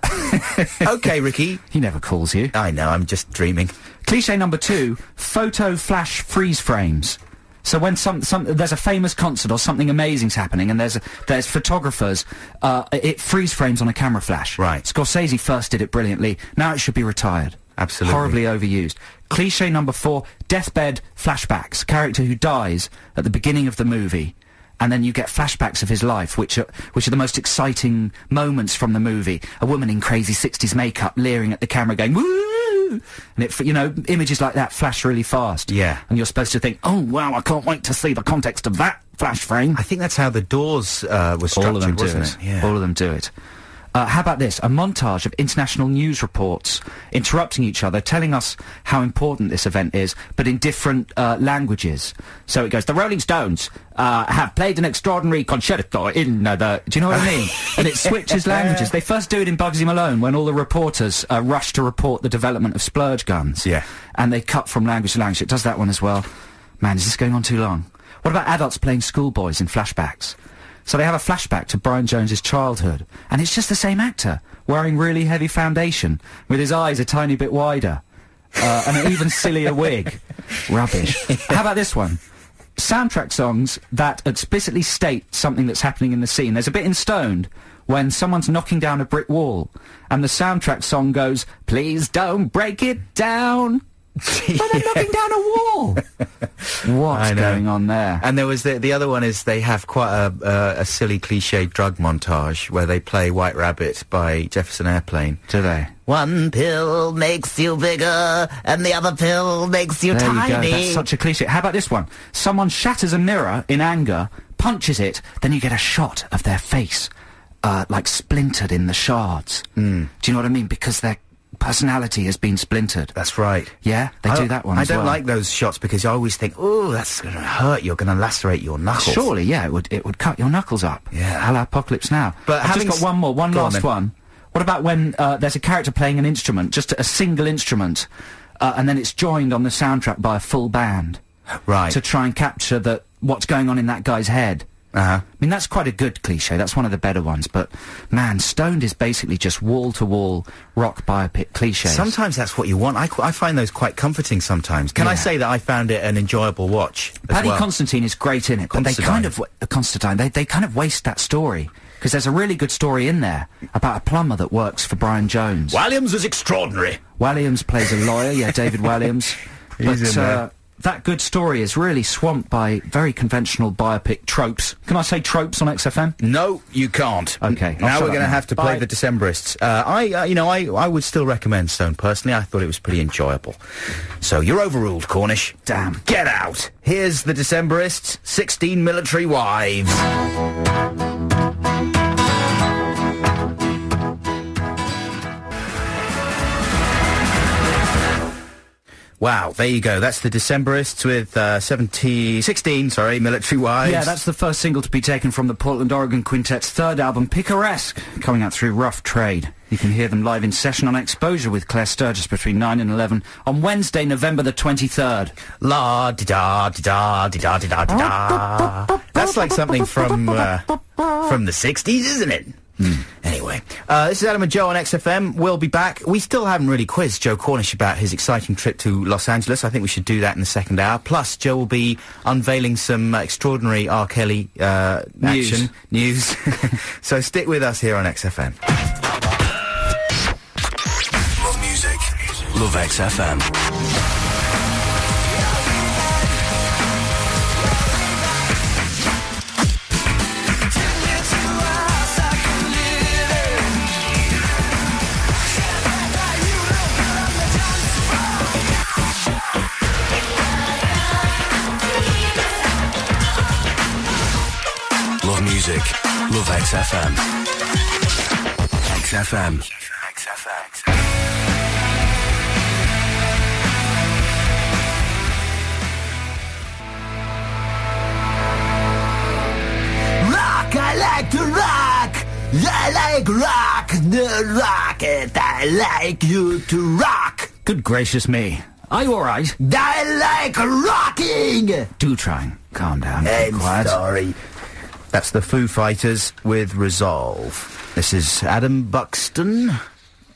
Speaker 1: OK, Ricky.
Speaker 2: He never calls you.
Speaker 1: I know, I'm just dreaming.
Speaker 2: Cliché number 2, photo flash freeze frames. So when there's a famous concert or something amazing's happening and there's photographers, it freeze frames on a camera flash.
Speaker 1: Right.
Speaker 2: Scorsese first did it brilliantly. Now it should be retired.
Speaker 1: Absolutely.
Speaker 2: Horribly overused. Cliché number 4, deathbed flashbacks. Character who dies at the beginning of the movie, and then you get flashbacks of his life, which are the most exciting moments from the movie. A woman in crazy 60s makeup leering at the camera going, woo! And images like that flash really fast.
Speaker 1: Yeah.
Speaker 2: And you're supposed to think, oh, wow, I can't wait to see the context of that flash frame.
Speaker 1: I think that's how The Doors was structured,
Speaker 2: All of them
Speaker 1: wasn't
Speaker 2: do it.
Speaker 1: Yeah.
Speaker 2: All of them do it. How about this? A montage of international news reports interrupting each other, telling us how important this event is, but in different languages. So it goes, the Rolling Stones have played an extraordinary concerto in the... Do you know what I mean? And it switches languages. They first do it in Bugsy Malone, when all the reporters rush to report the development of splurge guns.
Speaker 1: Yeah.
Speaker 2: And they cut from language to language. It does that one as well. Man, is this going on too long? What about adults playing schoolboys in flashbacks? So they have a flashback to Brian Jones's childhood, and it's just the same actor, wearing really heavy foundation, with his eyes a tiny bit wider, and an even sillier wig. Rubbish. How about this one? Soundtrack songs that explicitly state something that's happening in the scene. There's a bit in Stoned when someone's knocking down a brick wall, and the soundtrack song goes, please don't break it down. But they're knocking down a wall. What's going on there?
Speaker 1: And there was the other one is they have quite a silly cliche drug montage where they play White Rabbit by Jefferson Airplane.
Speaker 2: Do they?
Speaker 1: One pill makes you bigger and the other pill makes you tiny.
Speaker 2: There you go. That's such a cliche. How about this one? Someone shatters a mirror in anger, punches it, then you get a shot of their face, like splintered in the shards. Do you know what I mean? Because their personality has been splintered.
Speaker 1: That's right.
Speaker 2: Yeah, they do that one as well.
Speaker 1: I don't like those shots because I always think, oh, that's going to hurt. You're going to lacerate your knuckles.
Speaker 2: Surely, yeah, it would cut your knuckles up.
Speaker 1: Yeah.
Speaker 2: A la Apocalypse Now.
Speaker 1: But
Speaker 2: I've just got one last one. What about when there's a character playing an instrument, just a single instrument, and then it's joined on the soundtrack by a full band?
Speaker 1: Right.
Speaker 2: To try and capture what's going on in that guy's head. I mean, that's quite a good cliche. That's one of the better ones. But, man, Stoned is basically just wall-to-wall rock biopic cliches.
Speaker 1: Sometimes that's what you want. I find those quite comforting sometimes. Can I say that I found it an enjoyable watch
Speaker 2: Paddy Considine is great in it, but they kind of... Considine, they kind of waste that story. Because there's a really good story in there about a plumber that works for Brian Jones.
Speaker 1: Walliams is extraordinary.
Speaker 2: Walliams plays a lawyer, yeah, David Walliams.
Speaker 1: He's in there.
Speaker 2: That good story is really swamped by very conventional biopic tropes. Can I say tropes on XFM?
Speaker 1: No, you can't.
Speaker 2: Okay.
Speaker 1: Now we're going to have to play the Decemberists. I would still recommend Stone personally. I thought it was pretty enjoyable. So you're overruled, Cornish.
Speaker 2: Damn.
Speaker 1: Get out. Here's the Decemberists, 16 Military Wives. Wow, there you go. That's the Decemberists with 16 Military Wives.
Speaker 2: Yeah, that's the first single to be taken from the Portland, Oregon Quintet's third album, Picaresque, coming out through Rough Trade. You can hear them live in session on Exposure with Claire Sturgis between 9 and 11 on Wednesday, November the 23rd.
Speaker 1: La-di-da-di-da-di-da-di-da-di-da. That's like something from the 60s, isn't it? Anyway, this is Adam and Joe on XFM. We'll be back. We still haven't really quizzed Joe Cornish about his exciting trip to Los Angeles. I think we should do that in the second hour. Plus, Joe will be unveiling some extraordinary R. Kelly news. So stick with us here on XFM.
Speaker 7: Love music. Love XFM. Love music. Love XFM. XFM.
Speaker 1: I like rock, the rocket. I like you to rock.
Speaker 2: Good gracious me. Are you alright?
Speaker 1: I like rocking.
Speaker 2: Do try and calm down.
Speaker 1: I'm
Speaker 2: Keep quiet.
Speaker 1: sorry. That's the Foo Fighters with Resolve. This is Adam Buxton.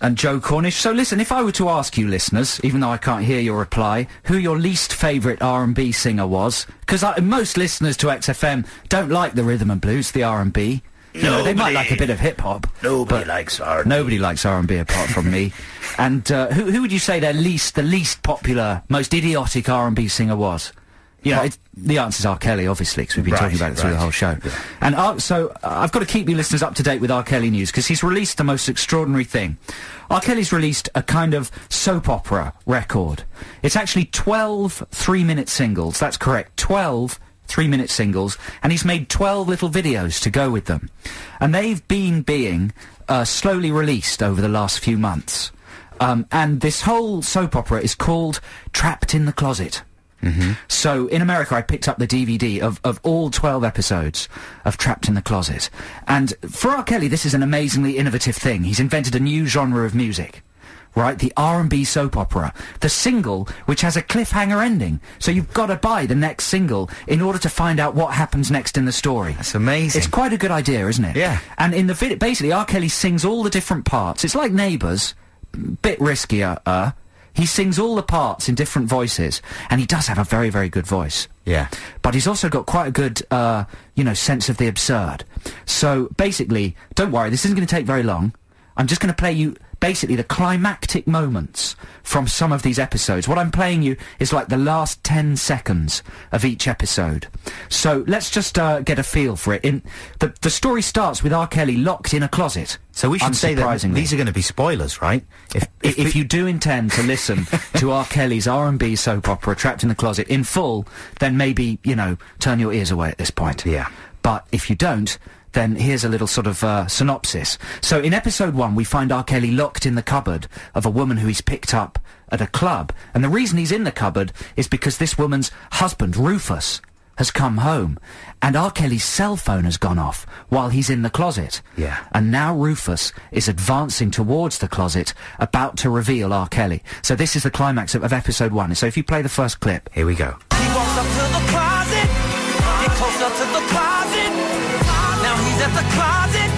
Speaker 2: And Joe Cornish. So listen, if I were to ask you, listeners, even though I can't hear your reply, who your least favourite R&B singer was, because most listeners to XFM don't like the rhythm and blues, the R&B. You know, they might like a bit of hip-hop.
Speaker 1: Nobody likes R&B.
Speaker 2: Nobody likes R&B apart from me. And who would you say the least popular, most idiotic R&B singer was? You know, the answer's R. Kelly, obviously, because we've been talking about it through the whole show. Yeah. And so I've got to keep you listeners up to date with R. Kelly news, because he's released the most extraordinary thing. R. Kelly's released a kind of soap opera record. It's actually 12 3-minute singles. That's correct, 12 3-minute singles, and he's made 12 little videos to go with them. And they've been being slowly released over the last few months. And this whole soap opera is called Trapped in the Closet. Mm-hmm. So, in America, I picked up the DVD of all 12 episodes of Trapped in the Closet. And for R. Kelly, this is an amazingly innovative thing. He's invented a new genre of music. Right? The R&B soap opera. The single, which has a cliffhanger ending. So you've got to buy the next single in order to find out what happens next in the story.
Speaker 1: That's amazing.
Speaker 2: It's quite a good idea, isn't it?
Speaker 1: Yeah.
Speaker 2: And in the video, basically, R. Kelly sings all the different parts. It's like Neighbours, bit riskier. He sings all the parts in different voices, and he does have a very, very good voice.
Speaker 1: Yeah.
Speaker 2: But he's also got quite a good, sense of the absurd. So, basically, don't worry, this isn't going to take very long. I'm just going to play you, basically, the climactic moments from some of these episodes. What I'm playing you is like the last 10 seconds of each episode. So, let's just get a feel for it. The story starts with R. Kelly locked in a closet.
Speaker 1: So we should say that these are going to be spoilers, right?
Speaker 2: If you do intend to listen to R. Kelly's R&B soap opera Trapped in the Closet in full, then maybe, turn your ears away at this point.
Speaker 1: Yeah.
Speaker 2: But if you don't, then here's a little sort of synopsis. So in episode 1, we find R. Kelly locked in the cupboard of a woman who he's picked up at a club. And the reason he's in the cupboard is because this woman's husband, Rufus, has come home, and R. Kelly's cell phone has gone off while he's in the closet.
Speaker 1: Yeah.
Speaker 2: And now Rufus is advancing towards the closet, about to reveal R. Kelly. So this is the climax of episode 1. So if you play the first clip.
Speaker 1: Here we go.
Speaker 3: He walks up to the closet, get close up to the closet. Now he's at the closet,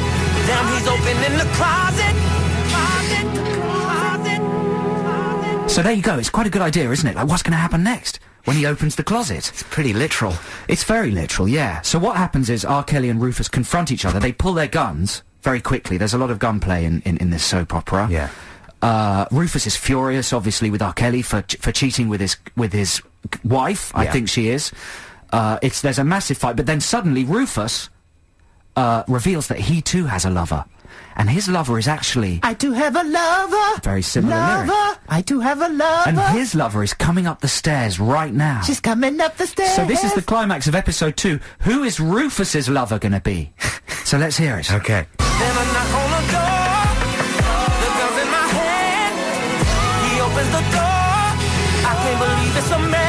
Speaker 3: now he's opening the closet.
Speaker 2: So there you go. It's quite a good idea, isn't it? Like, what's going to happen next when he opens the closet?
Speaker 1: It's pretty literal.
Speaker 2: It's very literal, yeah. So what happens is R. Kelly and Rufus confront each other. They pull their guns very quickly. There's a lot of gunplay in this soap opera.
Speaker 1: Yeah.
Speaker 2: Rufus is furious, obviously, with R. Kelly for cheating with his wife. I think she is. There's a massive fight, but then suddenly Rufus reveals that he too has a lover. And his lover is actually...
Speaker 1: I do have a lover.
Speaker 2: Very similar lyric.
Speaker 1: I do have a lover.
Speaker 2: And his lover is coming up the stairs right now.
Speaker 1: She's coming up the stairs.
Speaker 2: So this is the climax of episode 2. Who is Rufus's lover going to be? So let's hear it.
Speaker 1: Okay.
Speaker 3: Then I knock on the door. The gun's in my hand. He opens the door. I can't believe it's a man.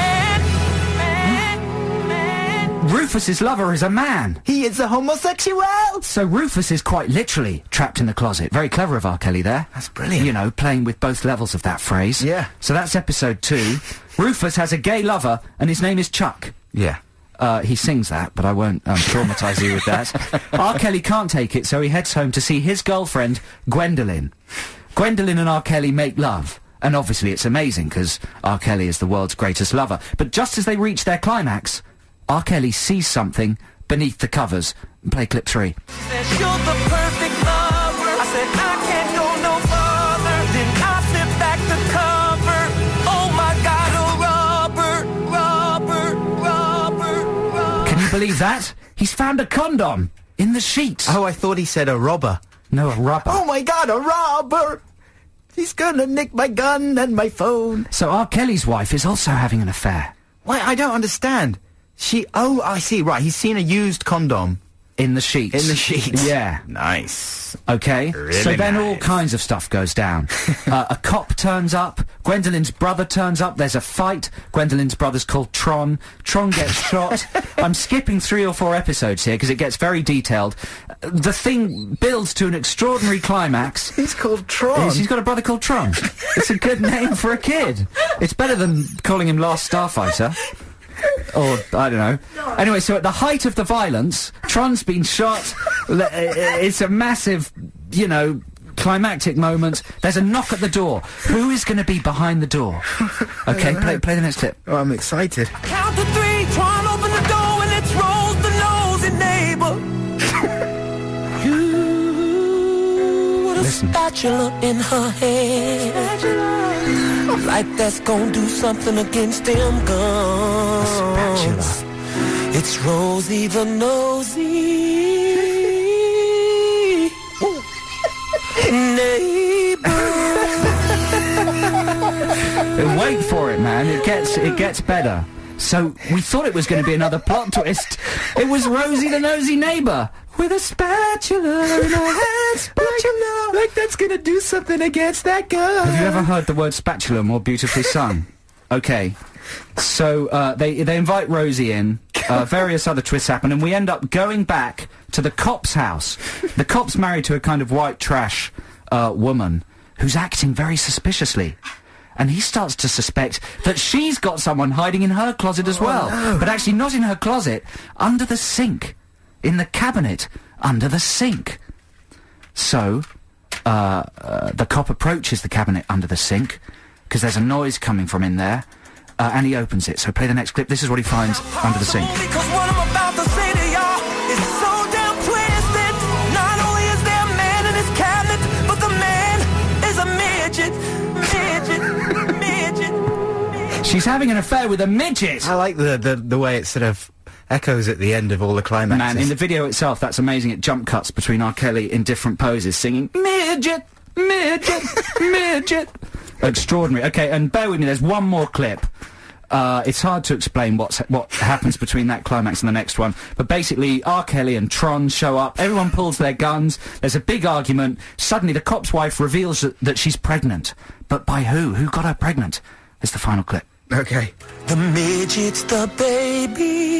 Speaker 2: Rufus's lover is a man.
Speaker 1: He is a homosexual.
Speaker 2: So Rufus is quite literally trapped in the closet. Very clever of R. Kelly there.
Speaker 1: That's brilliant.
Speaker 2: You know, playing with both levels of that phrase.
Speaker 1: Yeah.
Speaker 2: So that's episode 2. Rufus has a gay lover, and his name is Chuck.
Speaker 1: Yeah.
Speaker 2: He sings that, but I won't traumatise you with that. R. Kelly can't take it, so he heads home to see his girlfriend, Gwendolyn. Gwendolyn and R. Kelly make love. And obviously it's amazing, because R. Kelly is the world's greatest lover. But just as they reach their climax, R. Kelly sees something beneath the covers. Play clip 3.
Speaker 3: Said, you're the perfect lover. I said, I can't go no further. Then I slip back the cover. Oh my God, a rubber.
Speaker 2: Can you believe that? He's found a condom in the sheets.
Speaker 1: Oh, I thought he said a robber.
Speaker 2: No, a rubber.
Speaker 1: Oh my God, a robber. He's gonna nick my gun and my phone.
Speaker 2: So R. Kelly's wife is also having an affair.
Speaker 1: Why, I don't understand. I see, right, he's seen a used condom
Speaker 2: in the sheets.
Speaker 1: In the sheets?
Speaker 2: Yeah.
Speaker 1: Nice.
Speaker 2: Okay?
Speaker 1: Really
Speaker 2: so then all
Speaker 1: nice.
Speaker 2: kinds of stuff goes down. A cop turns up, Gwendolyn's brother turns up, there's a fight, Gwendolyn's brother's called Tron gets shot. I'm skipping 3 or 4 episodes here because it gets very detailed. The thing builds to an extraordinary climax.
Speaker 1: He's called Tron.
Speaker 2: He's got a brother called Tron. It's a good name for a kid. It's better than calling him Last Starfighter. Or, I don't know. Anyway, so at the height of the violence, Tron's been shot. It's a massive, you know, climactic moment. There's a knock at the door. Who is going to be behind the door? Okay, play the next clip.
Speaker 1: Oh, I'm excited.
Speaker 3: Count to 3, Tron, open the door, and it's Rose the nosy neighbor. You with a
Speaker 2: Listen.
Speaker 3: spatula in her hand. Like that's gonna do something against them guns.
Speaker 2: Spatula.
Speaker 3: It's Rosie the nosy neighbor.
Speaker 2: Wait for it, man. It gets better. So, we thought it was going to be another plot twist. It was Rosie the nosy neighbor with a spatula in her hand. Spatula.
Speaker 1: Like that's gonna do something against that guy.
Speaker 2: Have you ever heard the word spatula more beautifully sung? Okay. So, they invite Rosie in, various other twists happen, and we end up going back to the cop's house. The cop's married to a kind of white trash, woman who's acting very suspiciously. And he starts to suspect that she's got someone hiding in her closet as well.
Speaker 1: No.
Speaker 2: But actually not in her closet, under the sink. In the cabinet, under the sink. So, the cop approaches the cabinet under the sink, because there's a noise coming from in there, and he opens it. So play the next clip. This is what he finds under the sink.
Speaker 3: Because what I'm about to say to y'all is so damn twisted. Not only is there a man in his cabinet, but the man is a midget. Midget.
Speaker 2: She's having an affair with a midget!
Speaker 1: I like the way it sort of echoes at the end of all the climaxes.
Speaker 2: Man, in the video itself, that's amazing. It jump cuts between R. Kelly in different poses, singing, midget, midget, midget. Extraordinary. Okay, and bear with me, there's one more clip. It's hard to explain what happens between that climax and the next one, but basically R. Kelly and Tron show up, everyone pulls their guns, there's a big argument, suddenly the cop's wife reveals that she's pregnant. But by who? Who got her pregnant? It's the final clip.
Speaker 1: Okay.
Speaker 3: The midget's the baby's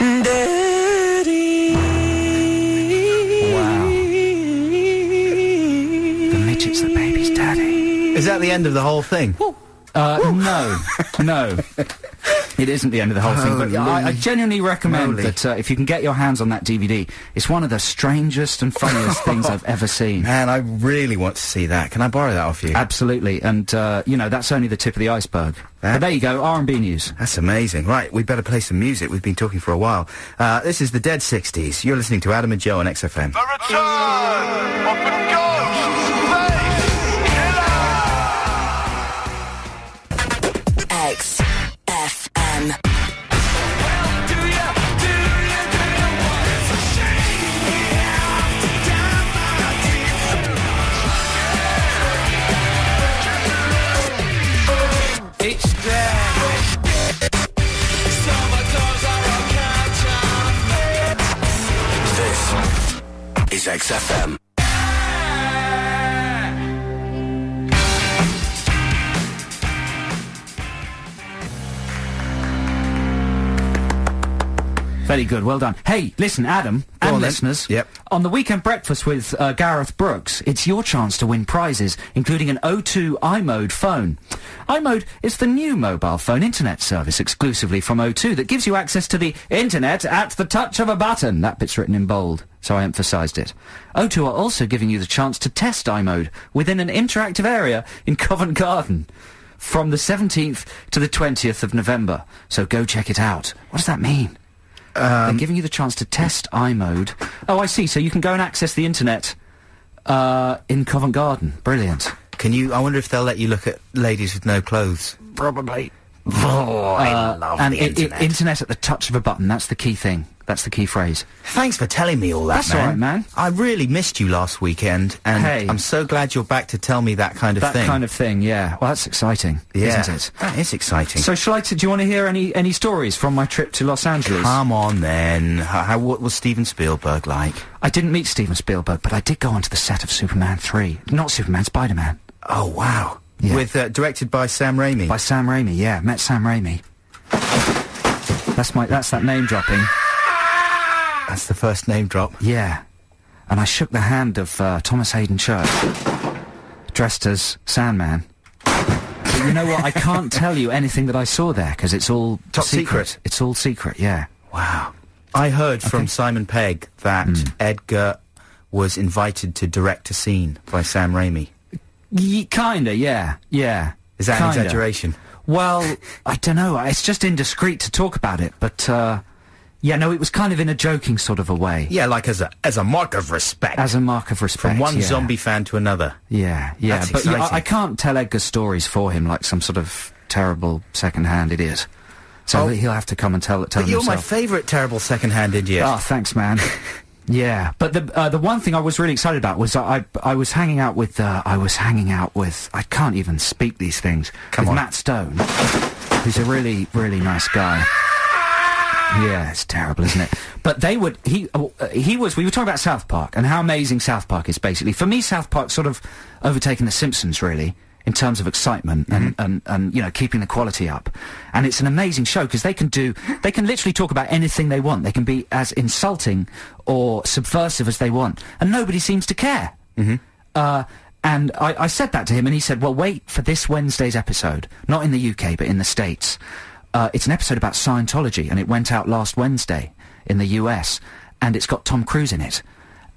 Speaker 3: daddy.
Speaker 2: Wow. The midget's the baby's daddy.
Speaker 1: Is that the end of the whole thing?
Speaker 2: No. It isn't the end of the whole thing, but I genuinely recommend
Speaker 1: moly.
Speaker 2: that if you can get your hands on that DVD, it's one of the strangest and funniest things I've ever seen.
Speaker 1: Man, I really want to see that. Can I borrow that off you?
Speaker 2: Absolutely, and, you know, that's only the tip of the iceberg. But there you go, R&B news.
Speaker 1: That's amazing. Right, we better play some music. We've been talking for a while. This is the Dead 60s. You're listening to Adam and Joe on XFM.
Speaker 8: The return of the Ghost
Speaker 6: XFM.
Speaker 3: It's dead. Summer cars are on
Speaker 7: This is XFM.
Speaker 2: Very good, well done. Hey, listen, Adam,
Speaker 1: Go
Speaker 2: and
Speaker 1: on then.
Speaker 2: listeners,
Speaker 1: Yep.
Speaker 2: on the Weekend Breakfast with Gareth Brooks, it's your chance to win prizes, including an O2 iMode phone. iMode is the new mobile phone internet service exclusively from O2 that gives you access to the internet at the touch of a button. That bit's written in bold, so I emphasised it. O2 are also giving you the chance to test iMode within an interactive area in Covent Garden from the 17th to the 20th of November. So go check it out. What does that mean? They're giving you the chance to test iMode. Oh, I see. So you can go and access the internet in Covent Garden. Brilliant.
Speaker 1: Can you... I wonder if they'll let you look at ladies with no clothes.
Speaker 2: Probably.
Speaker 1: Oh, I love
Speaker 2: and
Speaker 1: the internet.
Speaker 2: Internet at the touch of a button, that's the key thing. That's the key phrase.
Speaker 1: Thanks for telling me all that,
Speaker 2: That's
Speaker 1: man.
Speaker 2: all right, man.
Speaker 1: I really missed you last weekend, and
Speaker 2: Hey.
Speaker 1: I'm so glad you're back to tell me that kind of thing.
Speaker 2: That kind of thing, yeah. Well, that's exciting,
Speaker 1: yeah,
Speaker 2: isn't it?
Speaker 1: that is exciting.
Speaker 2: So do you want to hear any stories from my trip to Los Angeles?
Speaker 1: Come on, then. What was Steven Spielberg like?
Speaker 2: I didn't meet Steven Spielberg, but I did go onto the set of Superman 3. Not Superman, Spider-Man.
Speaker 1: Oh, wow.
Speaker 2: Yeah.
Speaker 1: With, directed by Sam Raimi.
Speaker 2: By Sam Raimi, yeah. Met Sam Raimi. That's that name dropping.
Speaker 1: That's the first name drop.
Speaker 2: Yeah. And I shook the hand of Thomas Hayden Church, dressed as Sandman. But you know what? I can't tell you anything that I saw there, because it's all
Speaker 1: Top secret.
Speaker 2: It's all secret, yeah.
Speaker 1: Wow. I heard from Simon Pegg that Edgar was invited to direct a scene by Sam Raimi.
Speaker 2: Kinda, yeah. Yeah.
Speaker 1: Is that an
Speaker 2: Kinda.
Speaker 1: exaggeration?
Speaker 2: Well, I don't know. It's just indiscreet to talk about it, but, yeah, no, it was kind of in a joking sort of a way.
Speaker 1: Yeah, like as a mark of respect.
Speaker 2: As a mark of respect,
Speaker 1: From one
Speaker 2: yeah.
Speaker 1: zombie fan to another.
Speaker 2: Yeah, yeah.
Speaker 1: That's
Speaker 2: But yeah,
Speaker 1: exciting.
Speaker 2: I can't tell Edgar's stories for him like some sort of terrible second-hand idiot. So he'll have to come and tell
Speaker 1: But
Speaker 2: him
Speaker 1: you're my
Speaker 2: himself.
Speaker 1: favourite terrible second-hand idiot.
Speaker 2: Oh, thanks, man. Yeah, but the one thing I was really excited about was I was hanging out with I can't even speak these things.
Speaker 1: Come
Speaker 2: with
Speaker 1: on.
Speaker 2: Matt Stone, who's a really, really nice guy. Yeah, it's terrible, isn't it? But we were talking about South Park and how amazing South Park is, basically. For me, South Park's sort of overtaken The Simpsons, really, in terms of excitement and you know, keeping the quality up. And it's an amazing show, because they can literally talk about anything they want. They can be as insulting or subversive as they want, and nobody seems to care. And I said that to him, and he said, well, wait for this Wednesday's episode. Not in the UK, but in the States. It's an episode about Scientology, and it went out last Wednesday in the US, and it's got Tom Cruise in it.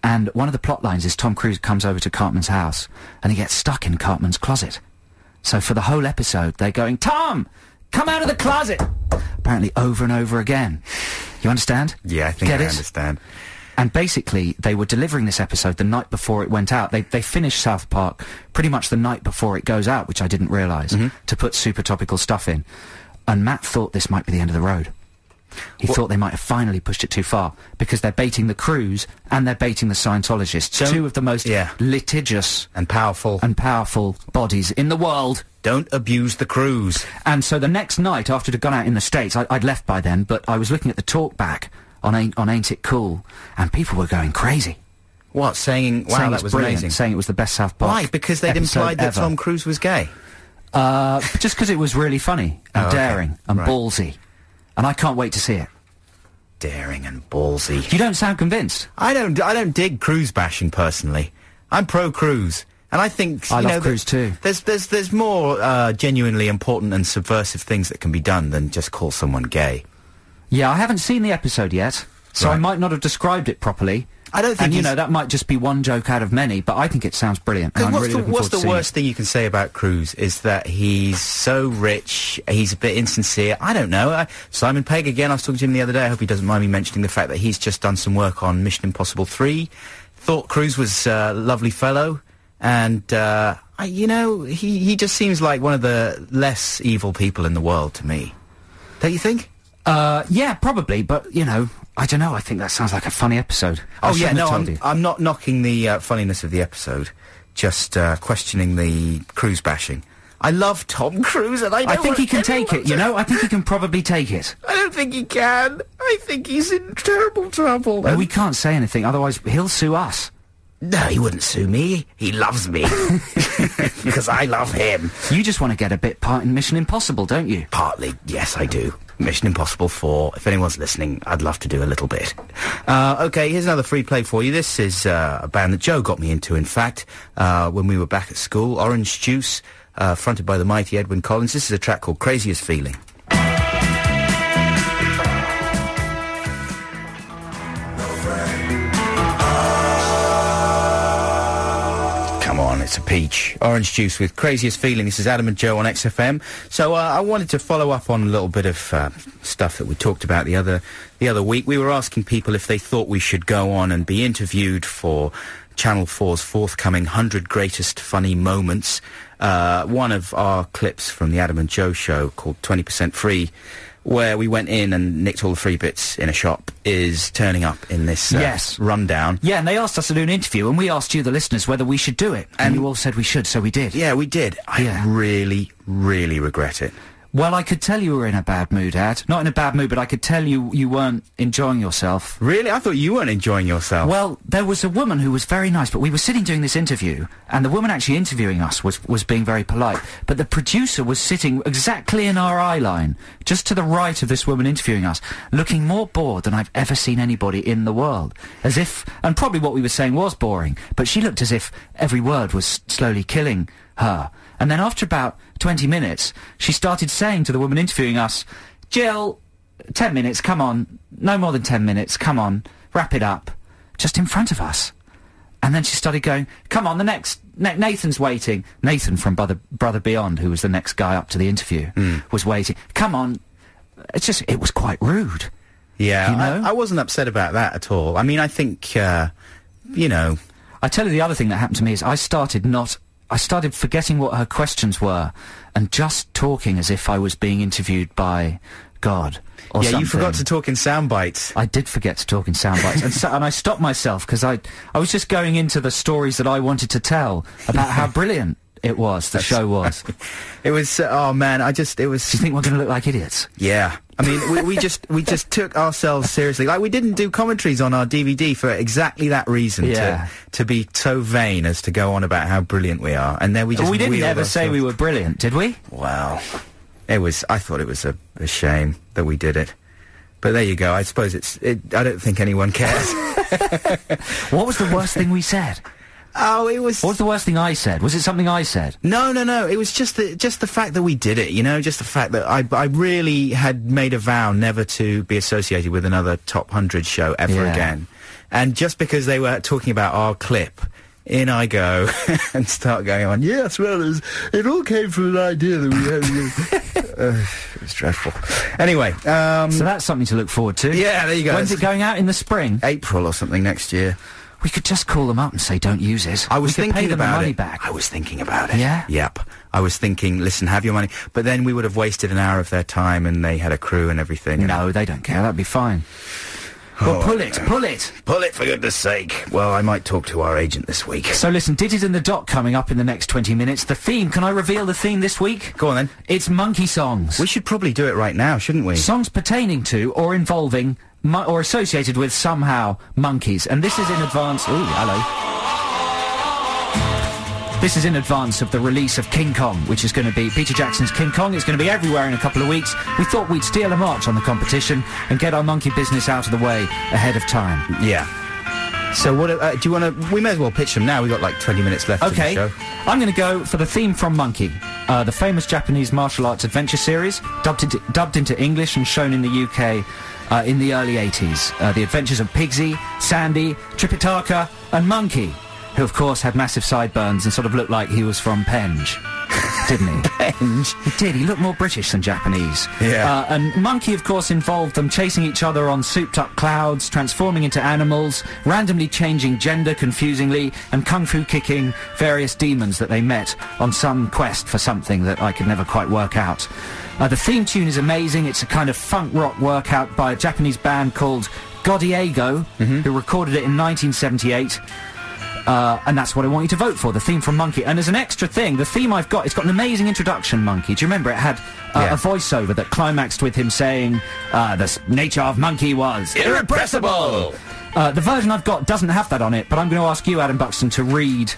Speaker 2: And one of the plot lines is Tom Cruise comes over to Cartman's house, and he gets stuck in Cartman's closet. So for the whole episode, they're going, Tom, come out of the closet! Apparently over and over again. You understand?
Speaker 1: Yeah, I think
Speaker 2: Get
Speaker 1: I
Speaker 2: it?
Speaker 1: understand.
Speaker 2: And basically, they were delivering this episode the night before it went out. They finished South Park pretty much the night before it goes out, which I didn't realise, to put super topical stuff in. And Matt thought this might be the end of the road. He thought they might have finally pushed it too far, because they're baiting the crews and they're baiting the Scientologists, two of the most litigious
Speaker 1: and powerful
Speaker 2: bodies in the world.
Speaker 1: Don't abuse the crews.
Speaker 2: And so the next night, after it had gone out in the States, I'd left by then, but I was looking at the talk back on Ain't It Cool, and people were going crazy.
Speaker 1: What, saying, wow, that
Speaker 2: it's
Speaker 1: was
Speaker 2: brilliant,
Speaker 1: amazing?
Speaker 2: saying it was the best South Park.
Speaker 1: Why? Because they'd
Speaker 2: episode
Speaker 1: implied that
Speaker 2: ever.
Speaker 1: Tom Cruise was gay?
Speaker 2: Just because it was really funny and daring and ballsy. And I can't wait to see it.
Speaker 1: Daring and ballsy.
Speaker 2: You don't sound convinced.
Speaker 1: I don't dig Cruise bashing, personally. I'm pro-Cruise. And I think,
Speaker 2: I
Speaker 1: you know,
Speaker 2: love Cruise too.
Speaker 1: There's more, genuinely important and subversive things that can be done than just call someone gay.
Speaker 2: Yeah, I haven't seen the episode yet, so I might not have described it properly.
Speaker 1: I don't think
Speaker 2: and, you know, that might just be one joke out of many, but I think it sounds brilliant. And I'm really looking
Speaker 1: what's
Speaker 2: forward to
Speaker 1: the
Speaker 2: seeing
Speaker 1: worst thing you can say about Cruise is that he's so rich, he's a bit insincere. I don't know. Simon Pegg, again, I was talking to him the other day. I hope he doesn't mind me mentioning the fact that he's just done some work on Mission Impossible 3. Thought Cruise was a lovely fellow. And, you know, he just seems like one of the less evil people in the world to me. Don't you think?
Speaker 2: Yeah, probably, but, you know, I don't know. I think that sounds like a funny episode.
Speaker 1: Oh, yeah, no, I'm not knocking the funniness of the episode, just questioning the Cruise bashing. I love Tom Cruise, and I
Speaker 2: think he can take it, you know? I think he can probably take it.
Speaker 1: I don't think he can. I think he's in terrible trouble.
Speaker 2: No, we can't say anything, otherwise he'll sue us.
Speaker 1: No, he wouldn't sue me. He loves me. Because I love him.
Speaker 2: You just want to get a bit part in Mission Impossible, don't you?
Speaker 1: Partly, yes, I do. Mission Impossible 4. If anyone's listening, I'd love to do a little bit. Okay, here's another free play for you. This is a band that Joe got me into, in fact, when we were back at school. Orange Juice, fronted by the mighty Edwyn Collins. This is a track called Craziest Feeling. It's a peach. Orange Juice with Craziest Feeling. This is Adam and Joe on XFM. So I wanted to follow up on a little bit of stuff that we talked about the other week. We were asking people if they thought we should go on and be interviewed for Channel 4's forthcoming 100 Greatest Funny Moments. One of our clips from the Adam and Joe show called 20% Free, where we went in and nicked all the free bits in a shop, is turning up in this rundown.
Speaker 2: Yeah, and they asked us to do an interview, and we asked you, the listeners, whether we should do it. And you all said we should, so we did.
Speaker 1: Yeah, we did. I really, really regret it.
Speaker 2: Well, I could tell you were in a bad mood, Ad. Not in a bad mood, but I could tell you weren't enjoying yourself.
Speaker 1: Really? I thought you weren't enjoying yourself.
Speaker 2: Well, there was a woman who was very nice, but we were sitting doing this interview, and the woman actually interviewing us was being very polite, but the producer was sitting exactly in our eye line, just to the right of this woman interviewing us, looking more bored than I've ever seen anybody in the world. As if, and probably what we were saying was boring, but she looked as if every word was slowly killing her. And then after about 20 minutes, she started saying to the woman interviewing us, Jill, 10 minutes, come on. No more than 10 minutes, come on. Wrap it up. Just in front of us. And then she started going, come on, the next... Nathan's waiting. Nathan from Brother Beyond, who was the next guy up to the interview, was waiting. Come on. It was quite rude.
Speaker 1: Yeah,
Speaker 2: you know?
Speaker 1: I wasn't upset about that at all. I mean, I think, you know...
Speaker 2: I tell you the other thing that happened to me is I started forgetting what her questions were and just talking as if I was being interviewed by God or something.
Speaker 1: You forgot to talk in sound bites.
Speaker 2: I did forget to talk in sound bites. and I stopped myself because I was just going into the stories that I wanted to tell about how brilliant it was, the show was.
Speaker 1: It was, oh man, it was...
Speaker 2: Do you think we're going to look like idiots?
Speaker 1: Yeah. I mean, we just took ourselves seriously. Like, we didn't do commentaries on our DVD for exactly that reason, to be so vain as to go on about how brilliant we are. And then we just...
Speaker 2: We didn't ever say we were brilliant, did we?
Speaker 1: Well, I thought it was a shame that we did it. But there you go. I suppose I don't think anyone cares.
Speaker 2: What was the worst thing we said?
Speaker 1: Oh, it was...
Speaker 2: What was the worst thing I said? Was it something I said?
Speaker 1: No. It was just the fact that we did it, you know? Just the fact that I really had made a vow never to be associated with another Top 100 show ever again. And just because they were talking about our clip, in I go and start going on, yes, well, it all came from an idea that we had... it was dreadful. Anyway,
Speaker 2: so that's something to look forward to.
Speaker 1: Yeah, there you go.
Speaker 2: When's it going out? In the spring?
Speaker 1: April or something next year.
Speaker 2: We could just call them up and say, don't use it.
Speaker 1: I was thinking
Speaker 2: pay them
Speaker 1: about
Speaker 2: the money
Speaker 1: it.
Speaker 2: Back.
Speaker 1: I was thinking about it.
Speaker 2: Yeah?
Speaker 1: Yep. I was thinking, listen, have your money. But then we would have wasted an hour of their time, and they had a crew and everything.
Speaker 2: No, they don't care. That'd be fine. Well, pull it.
Speaker 1: Pull it, for goodness sake. Well, I might talk to our agent this week.
Speaker 2: So listen, Digit and the Dot coming up in the next 20 minutes. The theme, can I reveal the theme this week?
Speaker 1: Go on then.
Speaker 2: It's monkey songs.
Speaker 1: We should probably do it right now, shouldn't we?
Speaker 2: Songs pertaining to or involving or associated with somehow monkeys. And this is in advance... Ooh, hello. This is in advance of the release of King Kong, which is going to be Peter Jackson's King Kong. It's going to be everywhere in a couple of weeks. We thought we'd steal a march on the competition and get our monkey business out of the way ahead of time.
Speaker 1: Yeah. So what, do you want to... We may as well pitch them now. We've got like 20 minutes left of the show.
Speaker 2: I'm going to go for the theme from Monkey, the famous Japanese martial arts adventure series, dubbed into English and shown in the UK in the early 80s. The adventures of Pigsy, Sandy, Tripitaka and Monkey, who of course had massive sideburns and sort of looked like he was from Penge. Didn't he?
Speaker 1: Penge?
Speaker 2: He did. He looked more British than Japanese.
Speaker 1: Yeah.
Speaker 2: And Monkey, of course, involved them chasing each other on souped-up clouds, transforming into animals, randomly changing gender confusingly, and kung fu kicking various demons that they met on some quest for something that I could never quite work out. The theme tune is amazing. It's a kind of funk rock workout by a Japanese band called Godiego, who recorded it in 1978. And that's what I want you to vote for, the theme from Monkey. And as an extra thing, the theme I've got, it's got an amazing introduction, Monkey. Do you remember it had a voiceover that climaxed with him saying, the nature of Monkey was
Speaker 1: irrepressible!
Speaker 2: The version I've got doesn't have that on it, but I'm going to ask you, Adam Buxton, to read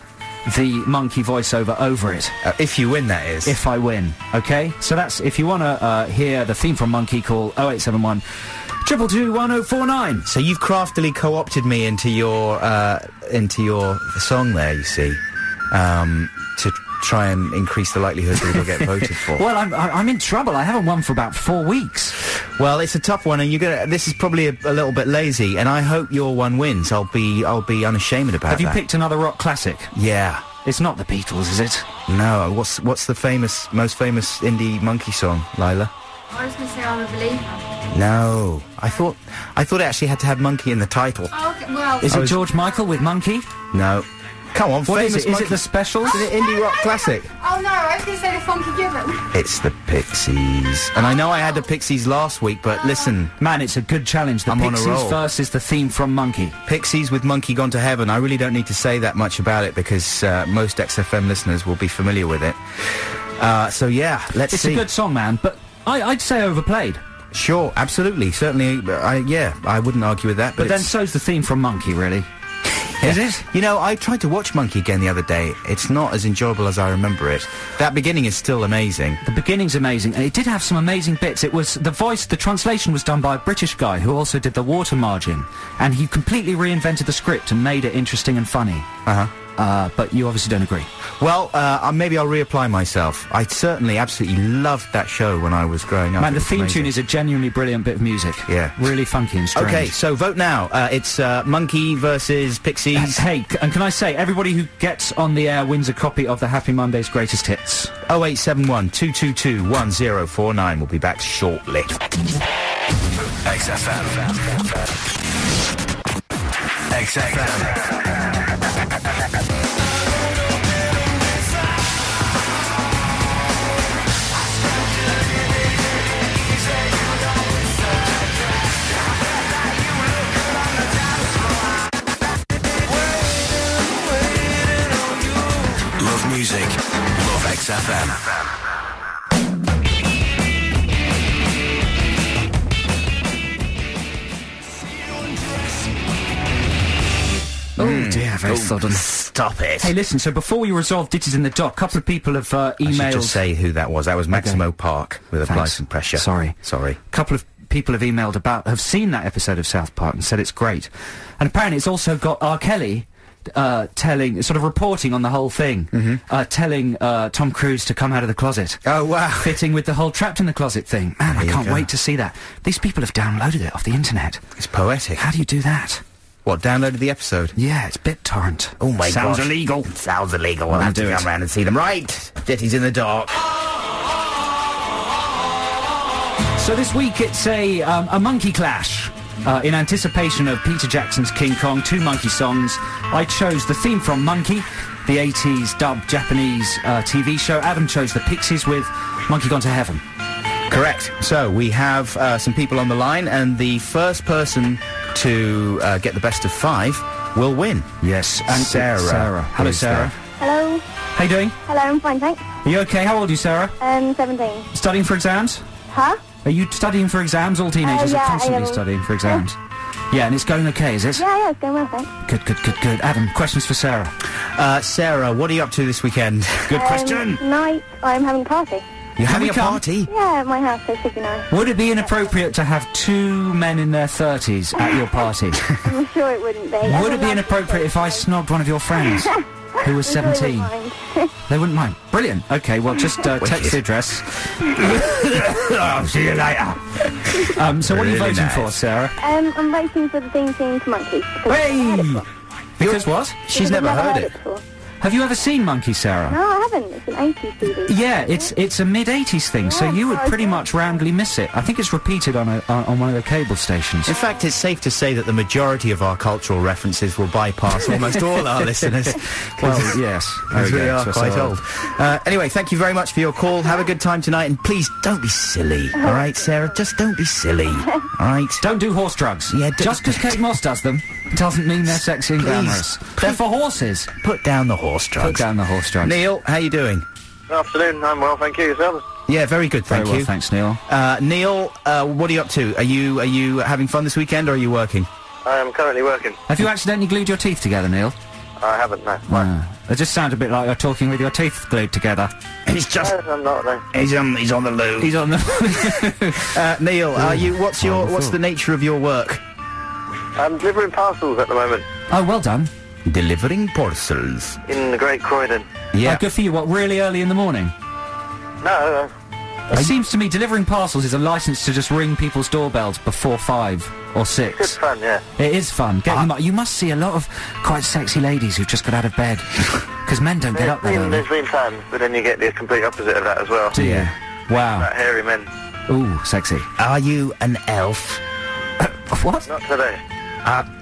Speaker 2: the Monkey voiceover over it.
Speaker 1: If you win, that is.
Speaker 2: If I win, okay? So that's, if you want to hear the theme from Monkey, call 0871 222 1049.
Speaker 1: So you've craftily co-opted me into your song there, you see, to try and increase the likelihood that it'll get voted for.
Speaker 2: Well, I'm in trouble. I haven't won for about 4 weeks.
Speaker 1: Well, it's a tough one, and this is probably a little bit lazy, and I hope your one wins. I'll be unashamed about that.
Speaker 2: Have you picked another rock classic?
Speaker 1: Yeah.
Speaker 2: It's not the Beatles, is it?
Speaker 1: No. What's the most famous indie monkey song, Lila?
Speaker 9: I was going to say I'm a believer.
Speaker 1: No. I thought it actually had to have Monkey in the title.
Speaker 9: Oh, okay, well...
Speaker 2: Is it George Michael with Monkey?
Speaker 1: No. Come on,
Speaker 2: What is
Speaker 1: famous
Speaker 2: it? Is
Speaker 1: Monkey.
Speaker 2: it the Specials?
Speaker 1: Is it indie rock classic?
Speaker 9: Oh no, I was going to say the Funky Gibbon.
Speaker 1: It's the Pixies. And I know I had the Pixies last week, but listen,
Speaker 2: Man, it's a good challenge. The
Speaker 1: I'm on a
Speaker 2: Pixies
Speaker 1: roll.
Speaker 2: verse is the theme from Monkey.
Speaker 1: Pixies with Monkey Gone to Heaven. I really don't need to say that much about it because most XFM listeners will be familiar with it. So yeah, let's
Speaker 2: It's
Speaker 1: see.
Speaker 2: a good song, man, but I'd say overplayed.
Speaker 1: Sure, absolutely, certainly. I wouldn't argue with that.
Speaker 2: But then
Speaker 1: it's-
Speaker 2: so's the theme from Monkey, really. Is it?
Speaker 1: You know, I tried to watch Monkey again the other day. It's not as enjoyable as I remember it. That beginning is still amazing.
Speaker 2: The beginning's amazing, and it did have some amazing bits. It was the translation was done by a British guy who also did the water margin, and he completely reinvented the script and made it interesting and funny. But you obviously don't agree.
Speaker 1: Well, maybe I'll reapply myself. I certainly absolutely loved that show when I was growing up.
Speaker 2: Man,
Speaker 1: It
Speaker 2: the
Speaker 1: was
Speaker 2: theme
Speaker 1: amazing.
Speaker 2: tune is a genuinely brilliant bit of music.
Speaker 1: Yeah.
Speaker 2: Really funky and strange.
Speaker 1: Okay, so vote now. It's Monkey versus Pixies.
Speaker 2: Hey, and can I say, everybody who gets on the air wins a copy of the Happy Monday's Greatest Hits.
Speaker 1: 0871 222 1049. We'll be back shortly.
Speaker 7: XFM. Love music. Love XFM.
Speaker 2: Oh dear, very sudden.
Speaker 1: Stop it.
Speaker 2: Hey, listen, so before we resolve Ditties in the Dock, a couple of people have
Speaker 1: I should
Speaker 2: emailed...
Speaker 1: just say who that was. That was Maximo
Speaker 2: Okay.
Speaker 1: Park with Apply
Speaker 2: Thanks.
Speaker 1: Some Pressure.
Speaker 2: Sorry.
Speaker 1: Sorry.
Speaker 2: A couple of people have emailed have seen that episode of South Park and said it's great. And apparently it's also got R. Kelly sort of reporting on the whole thing, telling Tom Cruise to come out of the closet.
Speaker 1: Oh, wow.
Speaker 2: Fitting with the whole trapped in the closet thing. Man, I
Speaker 1: There you
Speaker 2: can't
Speaker 1: go.
Speaker 2: wait to see that. These people have downloaded it off the internet.
Speaker 1: It's poetic.
Speaker 2: How do you do that?
Speaker 1: What, downloaded the episode?
Speaker 2: Yeah, it's BitTorrent.
Speaker 1: Oh my
Speaker 2: Sounds
Speaker 1: gosh.
Speaker 2: illegal.
Speaker 1: Sounds illegal. We'll
Speaker 2: I'll
Speaker 1: have to
Speaker 2: do
Speaker 1: come
Speaker 2: it.
Speaker 1: round and see them. Right. Ditties in the Dark.
Speaker 2: So this week it's a monkey clash. In anticipation of Peter Jackson's King Kong, 2 Monkey songs. I chose the theme from Monkey, the 80s dubbed Japanese TV show. Adam chose the Pixies with Monkey Gone to Heaven.
Speaker 1: Correct. So we have some people on the line, and the first person to get the best of 5 will win.
Speaker 2: Yes, and
Speaker 1: Sarah.
Speaker 2: Hello,
Speaker 1: is
Speaker 2: Sarah.
Speaker 9: Hello.
Speaker 2: How you doing?
Speaker 9: Hello, I'm fine, thanks.
Speaker 2: Are you okay? How old are you, Sarah?
Speaker 9: 17.
Speaker 2: Studying for exams?
Speaker 9: Huh?
Speaker 2: Are you studying for exams? All teenagers
Speaker 9: yeah,
Speaker 2: are constantly
Speaker 9: I am.
Speaker 2: studying for exams. Yeah, and it's going okay, is it?
Speaker 9: Yeah, it's going well, thanks.
Speaker 2: Good. Adam, questions for Sarah.
Speaker 1: Sarah, what are you up to this weekend?
Speaker 2: Good question.
Speaker 9: Tonight, I'm having a party.
Speaker 1: You're having a
Speaker 2: come?
Speaker 1: party?
Speaker 9: Yeah, at my house, so it should be nice.
Speaker 2: Would it be inappropriate to have 2 men in their 30s at your party?
Speaker 9: I'm sure it wouldn't be.
Speaker 2: Would it be inappropriate if I snogged one of your friends who was 17? They wouldn't mind. Brilliant. Okay, well, just text the address. I'll see you later. So what are you
Speaker 1: Really
Speaker 2: voting
Speaker 1: nice.
Speaker 2: for, Sarah?
Speaker 9: I'm voting for the theme to Monkey. Because I've heard it before.
Speaker 2: Because what?
Speaker 1: She's
Speaker 9: Because
Speaker 1: never
Speaker 9: I've
Speaker 1: heard it.
Speaker 9: before.
Speaker 2: Have you ever seen Monkey, Sarah?
Speaker 9: No, I haven't. It's an 80s CD.
Speaker 2: Yeah, it's a mid-80s thing, so you would pretty much roundly miss it. I think it's repeated on one of the cable stations.
Speaker 1: In fact, it's safe to say that the majority of our cultural references will bypass almost all our listeners.
Speaker 2: Well, yes.
Speaker 1: Because we are
Speaker 2: So
Speaker 1: quite old. Anyway, thank you very much for your call. Have a good time tonight, and please don't be silly. All right, Sarah? Just don't be silly. All right?
Speaker 2: Don't do horse drugs.
Speaker 1: Yeah,
Speaker 2: just because Kate Moss does them doesn't mean they're sexy and glamorous. They're for horses.
Speaker 1: Put down the horse drugs.
Speaker 2: Put down the horse drugs.
Speaker 1: Neil, how you doing?
Speaker 5: Good afternoon. I'm well, thank you. Yourself?
Speaker 1: Yeah, very good, thank
Speaker 2: Very well,
Speaker 1: you.
Speaker 2: thanks, Neil.
Speaker 1: Neil, what are you up to? Are you having fun this weekend, or are you working?
Speaker 5: I am currently working.
Speaker 2: Have you accidentally glued your teeth together, Neil?
Speaker 5: I haven't, no.
Speaker 2: It just sounds a bit like you're talking with your teeth glued together.
Speaker 1: He's just...
Speaker 5: No, I'm not, no.
Speaker 1: He's on the loo.
Speaker 2: He's on the...
Speaker 1: Neil, are you... What's the nature of your work?
Speaker 5: I'm delivering parcels at the moment
Speaker 2: Oh, well done.
Speaker 1: Delivering parcels.
Speaker 5: in the Great Croydon.
Speaker 1: Yeah.
Speaker 2: Oh, good for you. What, really early in the morning?
Speaker 5: No,
Speaker 2: It seems to me delivering parcels is a license to just ring people's doorbells before 5 or
Speaker 5: good
Speaker 2: 6.
Speaker 5: fun, yeah.
Speaker 2: It is fun. You must see a lot of quite sexy ladies who've just got out of bed. Because men don't get up that early.
Speaker 5: There's been times, but then you get the complete opposite of that as well.
Speaker 2: Do you? Wow.
Speaker 5: That hairy men.
Speaker 2: Ooh, sexy.
Speaker 1: Are you an elf?
Speaker 2: What?
Speaker 5: Not today.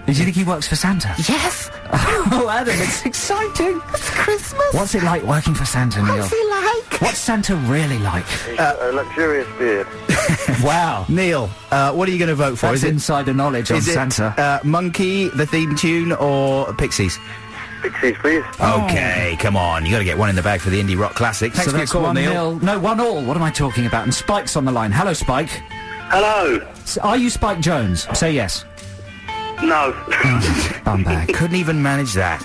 Speaker 2: Do you think he works for Santa?
Speaker 1: Yes.
Speaker 2: Oh, Adam, it's exciting.
Speaker 1: It's Christmas.
Speaker 2: What's it like working for Santa, Neil?
Speaker 1: What's he like?
Speaker 2: What's Santa really like?
Speaker 5: He's got a luxurious beard.
Speaker 2: Wow.
Speaker 1: Neil, what are you going to vote for?
Speaker 2: That's
Speaker 1: Is it
Speaker 2: insider knowledge on Santa.
Speaker 1: Monkey, the theme tune, or Pixies?
Speaker 5: Pixies, please.
Speaker 1: Okay, come on. You got to get one in the bag for the indie rock classic. Thanks
Speaker 2: So
Speaker 1: for your
Speaker 2: that's
Speaker 1: call,
Speaker 2: 1-0.
Speaker 1: Neil.
Speaker 2: No, 1-1. What am I talking about? And Spike's on the line. Hello, Spike.
Speaker 5: Hello.
Speaker 2: Are you Spike Jones? Say yes.
Speaker 5: No.
Speaker 2: Bum bag.
Speaker 1: Couldn't even manage that.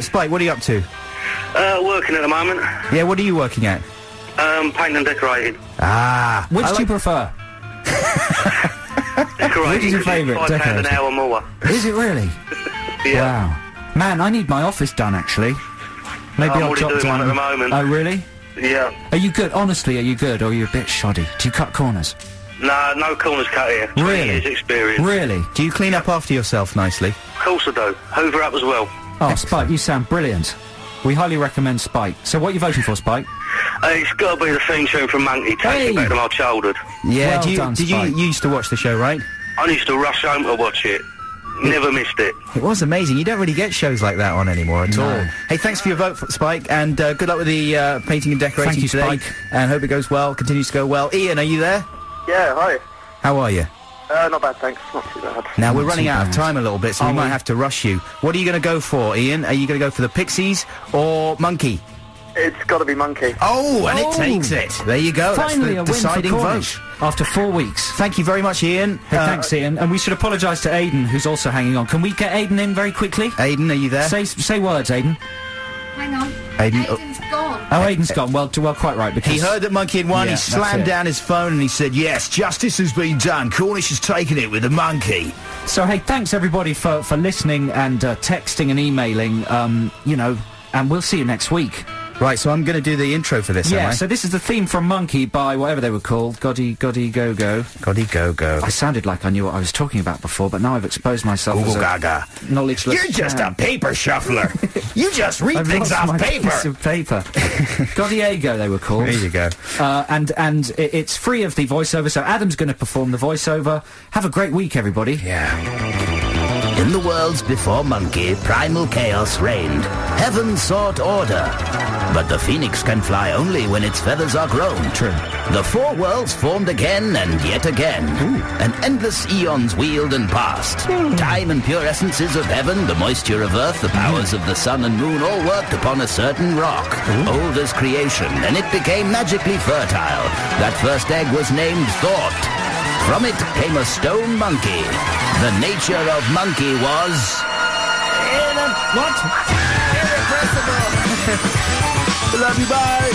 Speaker 1: Spike, what are you up to?
Speaker 5: Working at the moment.
Speaker 1: Yeah, what are you working at?
Speaker 5: Painting and decorating.
Speaker 1: Ah.
Speaker 2: Which do you prefer?
Speaker 5: Decorating.
Speaker 2: Which is your
Speaker 5: 'cause it's
Speaker 2: favourite?
Speaker 5: £5 an
Speaker 2: Decorating.
Speaker 5: hour more.
Speaker 2: Is it really?
Speaker 5: Yeah.
Speaker 2: Wow. Man, I need my office done, actually. Maybe
Speaker 5: I'm
Speaker 2: I'll
Speaker 5: already
Speaker 2: drop
Speaker 5: doing
Speaker 2: down.
Speaker 5: one at the moment.
Speaker 2: Oh, really?
Speaker 5: Yeah.
Speaker 2: Are you good? Honestly, are you good? Or are you a bit shoddy? Do you cut corners?
Speaker 5: Nah, no corners cut here. 20
Speaker 2: Really?
Speaker 5: years experience.
Speaker 2: Really?
Speaker 1: Do you clean up after yourself nicely?
Speaker 5: Of course I do. Hoover up as well.
Speaker 2: Oh, Spike, you sound brilliant. We highly recommend Spike. So what are you voting for, Spike?
Speaker 5: It's got to be the theme tune from Monkey. Takes
Speaker 2: Hey!
Speaker 5: me back to my childhood.
Speaker 1: Yeah,
Speaker 2: Well done,
Speaker 1: did you
Speaker 2: Spike.
Speaker 1: used to watch the show, right?
Speaker 5: I used to rush home to watch it. Never missed it.
Speaker 1: It was amazing. You don't really get shows like that on anymore at
Speaker 2: No.
Speaker 1: all. Hey, thanks for your vote, Spike, and good luck with the painting and decorating
Speaker 2: Thank you,
Speaker 1: today.
Speaker 2: Spike.
Speaker 1: And hope it goes well, continues to go well. Ian, are you there?
Speaker 5: Yeah, hi.
Speaker 1: How are you?
Speaker 5: Not bad, thanks. Not too bad.
Speaker 1: Now, we're
Speaker 2: Not
Speaker 1: running
Speaker 2: too
Speaker 1: out of
Speaker 2: bad.
Speaker 1: time a little bit, so we
Speaker 2: Are
Speaker 1: might
Speaker 2: we?
Speaker 1: have to rush you. What are you going to go for, Ian? Are you going to go for the Pixies or Monkey?
Speaker 5: It's got to be Monkey.
Speaker 1: Oh, and
Speaker 2: Oh.
Speaker 1: it takes it. There you go.
Speaker 2: Finally, a
Speaker 1: That's the
Speaker 2: win for
Speaker 1: deciding
Speaker 2: Cornish
Speaker 1: vote.
Speaker 2: after 4 weeks.
Speaker 1: Thank you very much, Ian.
Speaker 2: Hey, thanks, Ian. And we should apologise to Aidan, who's also hanging on. Can we get Aidan in very quickly?
Speaker 1: Aidan, are you there?
Speaker 2: Say words, Aidan.
Speaker 10: Hang on.
Speaker 1: Aidan,
Speaker 10: Aidan's gone.
Speaker 2: Oh, Aidan's gone. Well, quite right, because...
Speaker 1: He heard that Monkey had won,
Speaker 2: Yeah,
Speaker 1: he
Speaker 2: that's
Speaker 1: slammed
Speaker 2: it.
Speaker 1: down his phone and he said, yes, justice has been done. Cornish has taken it with the Monkey.
Speaker 2: So, hey, thanks, everybody, for listening and texting and emailing, you know, and we'll see you next week.
Speaker 1: Right, so I'm going to do the intro for this, am
Speaker 2: Yeah,
Speaker 1: I?
Speaker 2: so this is the theme from Monkey by whatever they were called, Goddy Go Go.
Speaker 1: Goddy go go.
Speaker 2: I sounded like I knew what I was talking about before, but now I've exposed myself
Speaker 1: Google
Speaker 2: as a
Speaker 1: Gaga.
Speaker 2: knowledgeless
Speaker 1: You're just a
Speaker 2: man.
Speaker 1: paper shuffler. You just read
Speaker 2: I've
Speaker 1: things
Speaker 2: lost
Speaker 1: off
Speaker 2: my
Speaker 1: paper.
Speaker 2: piece of paper. Godiego, they were called.
Speaker 1: There you go.
Speaker 2: And it's free of the voiceover, so Adam's going to perform the voiceover. Have a great week, everybody.
Speaker 1: Yeah.
Speaker 11: In the worlds before Monkey, primal chaos reigned. Heaven sought order. But the phoenix can fly only when its feathers are grown.
Speaker 2: True.
Speaker 11: The four worlds formed again and yet again. And endless eons wheeled and passed. Time and pure essences of heaven, the moisture of earth, the powers of the sun and moon all worked upon a certain rock. Old as creation, and it became magically fertile. That first egg was named Thought. From it came a stone monkey. The nature of monkey was...
Speaker 1: What? Irrepressible. Love you, bye.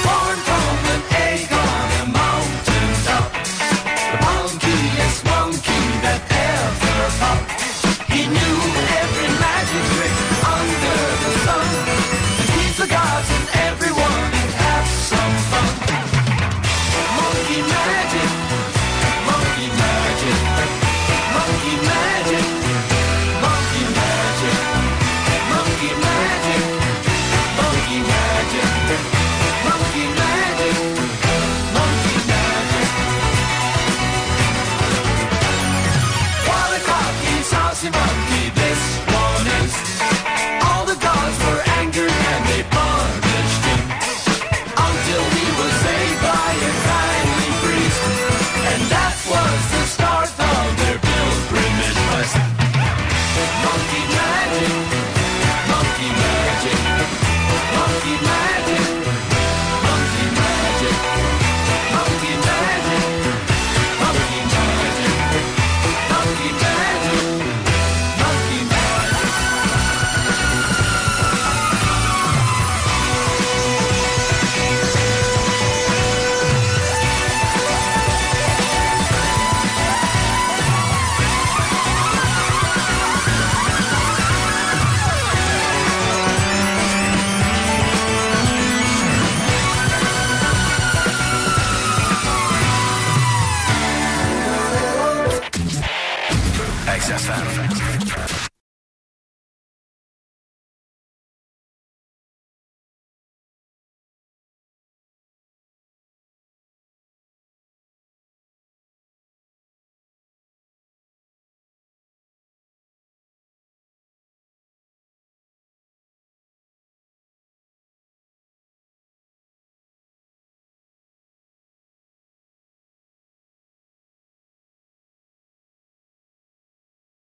Speaker 3: Born from an egg on a mountain top, the monkiest monkey that ever popped. He knew every magic trick under the sun. He's the gods and everyone and have some fun. Monkey magic, monkey magic, monkey magic, monkey magic, monkey magic, monkey magic. Monkey magic, monkey magic. What a cocky, saucy monkey this one is. All the gods were angered and they punished him until he was saved by a kindly priest. And that was the start of their pilgrimage quest. Monkey magic, monkey magic, monkey magic. Monkey magic, monkey magic, monkey magic, monkey magic, monkey magic.
Speaker 7: XFM.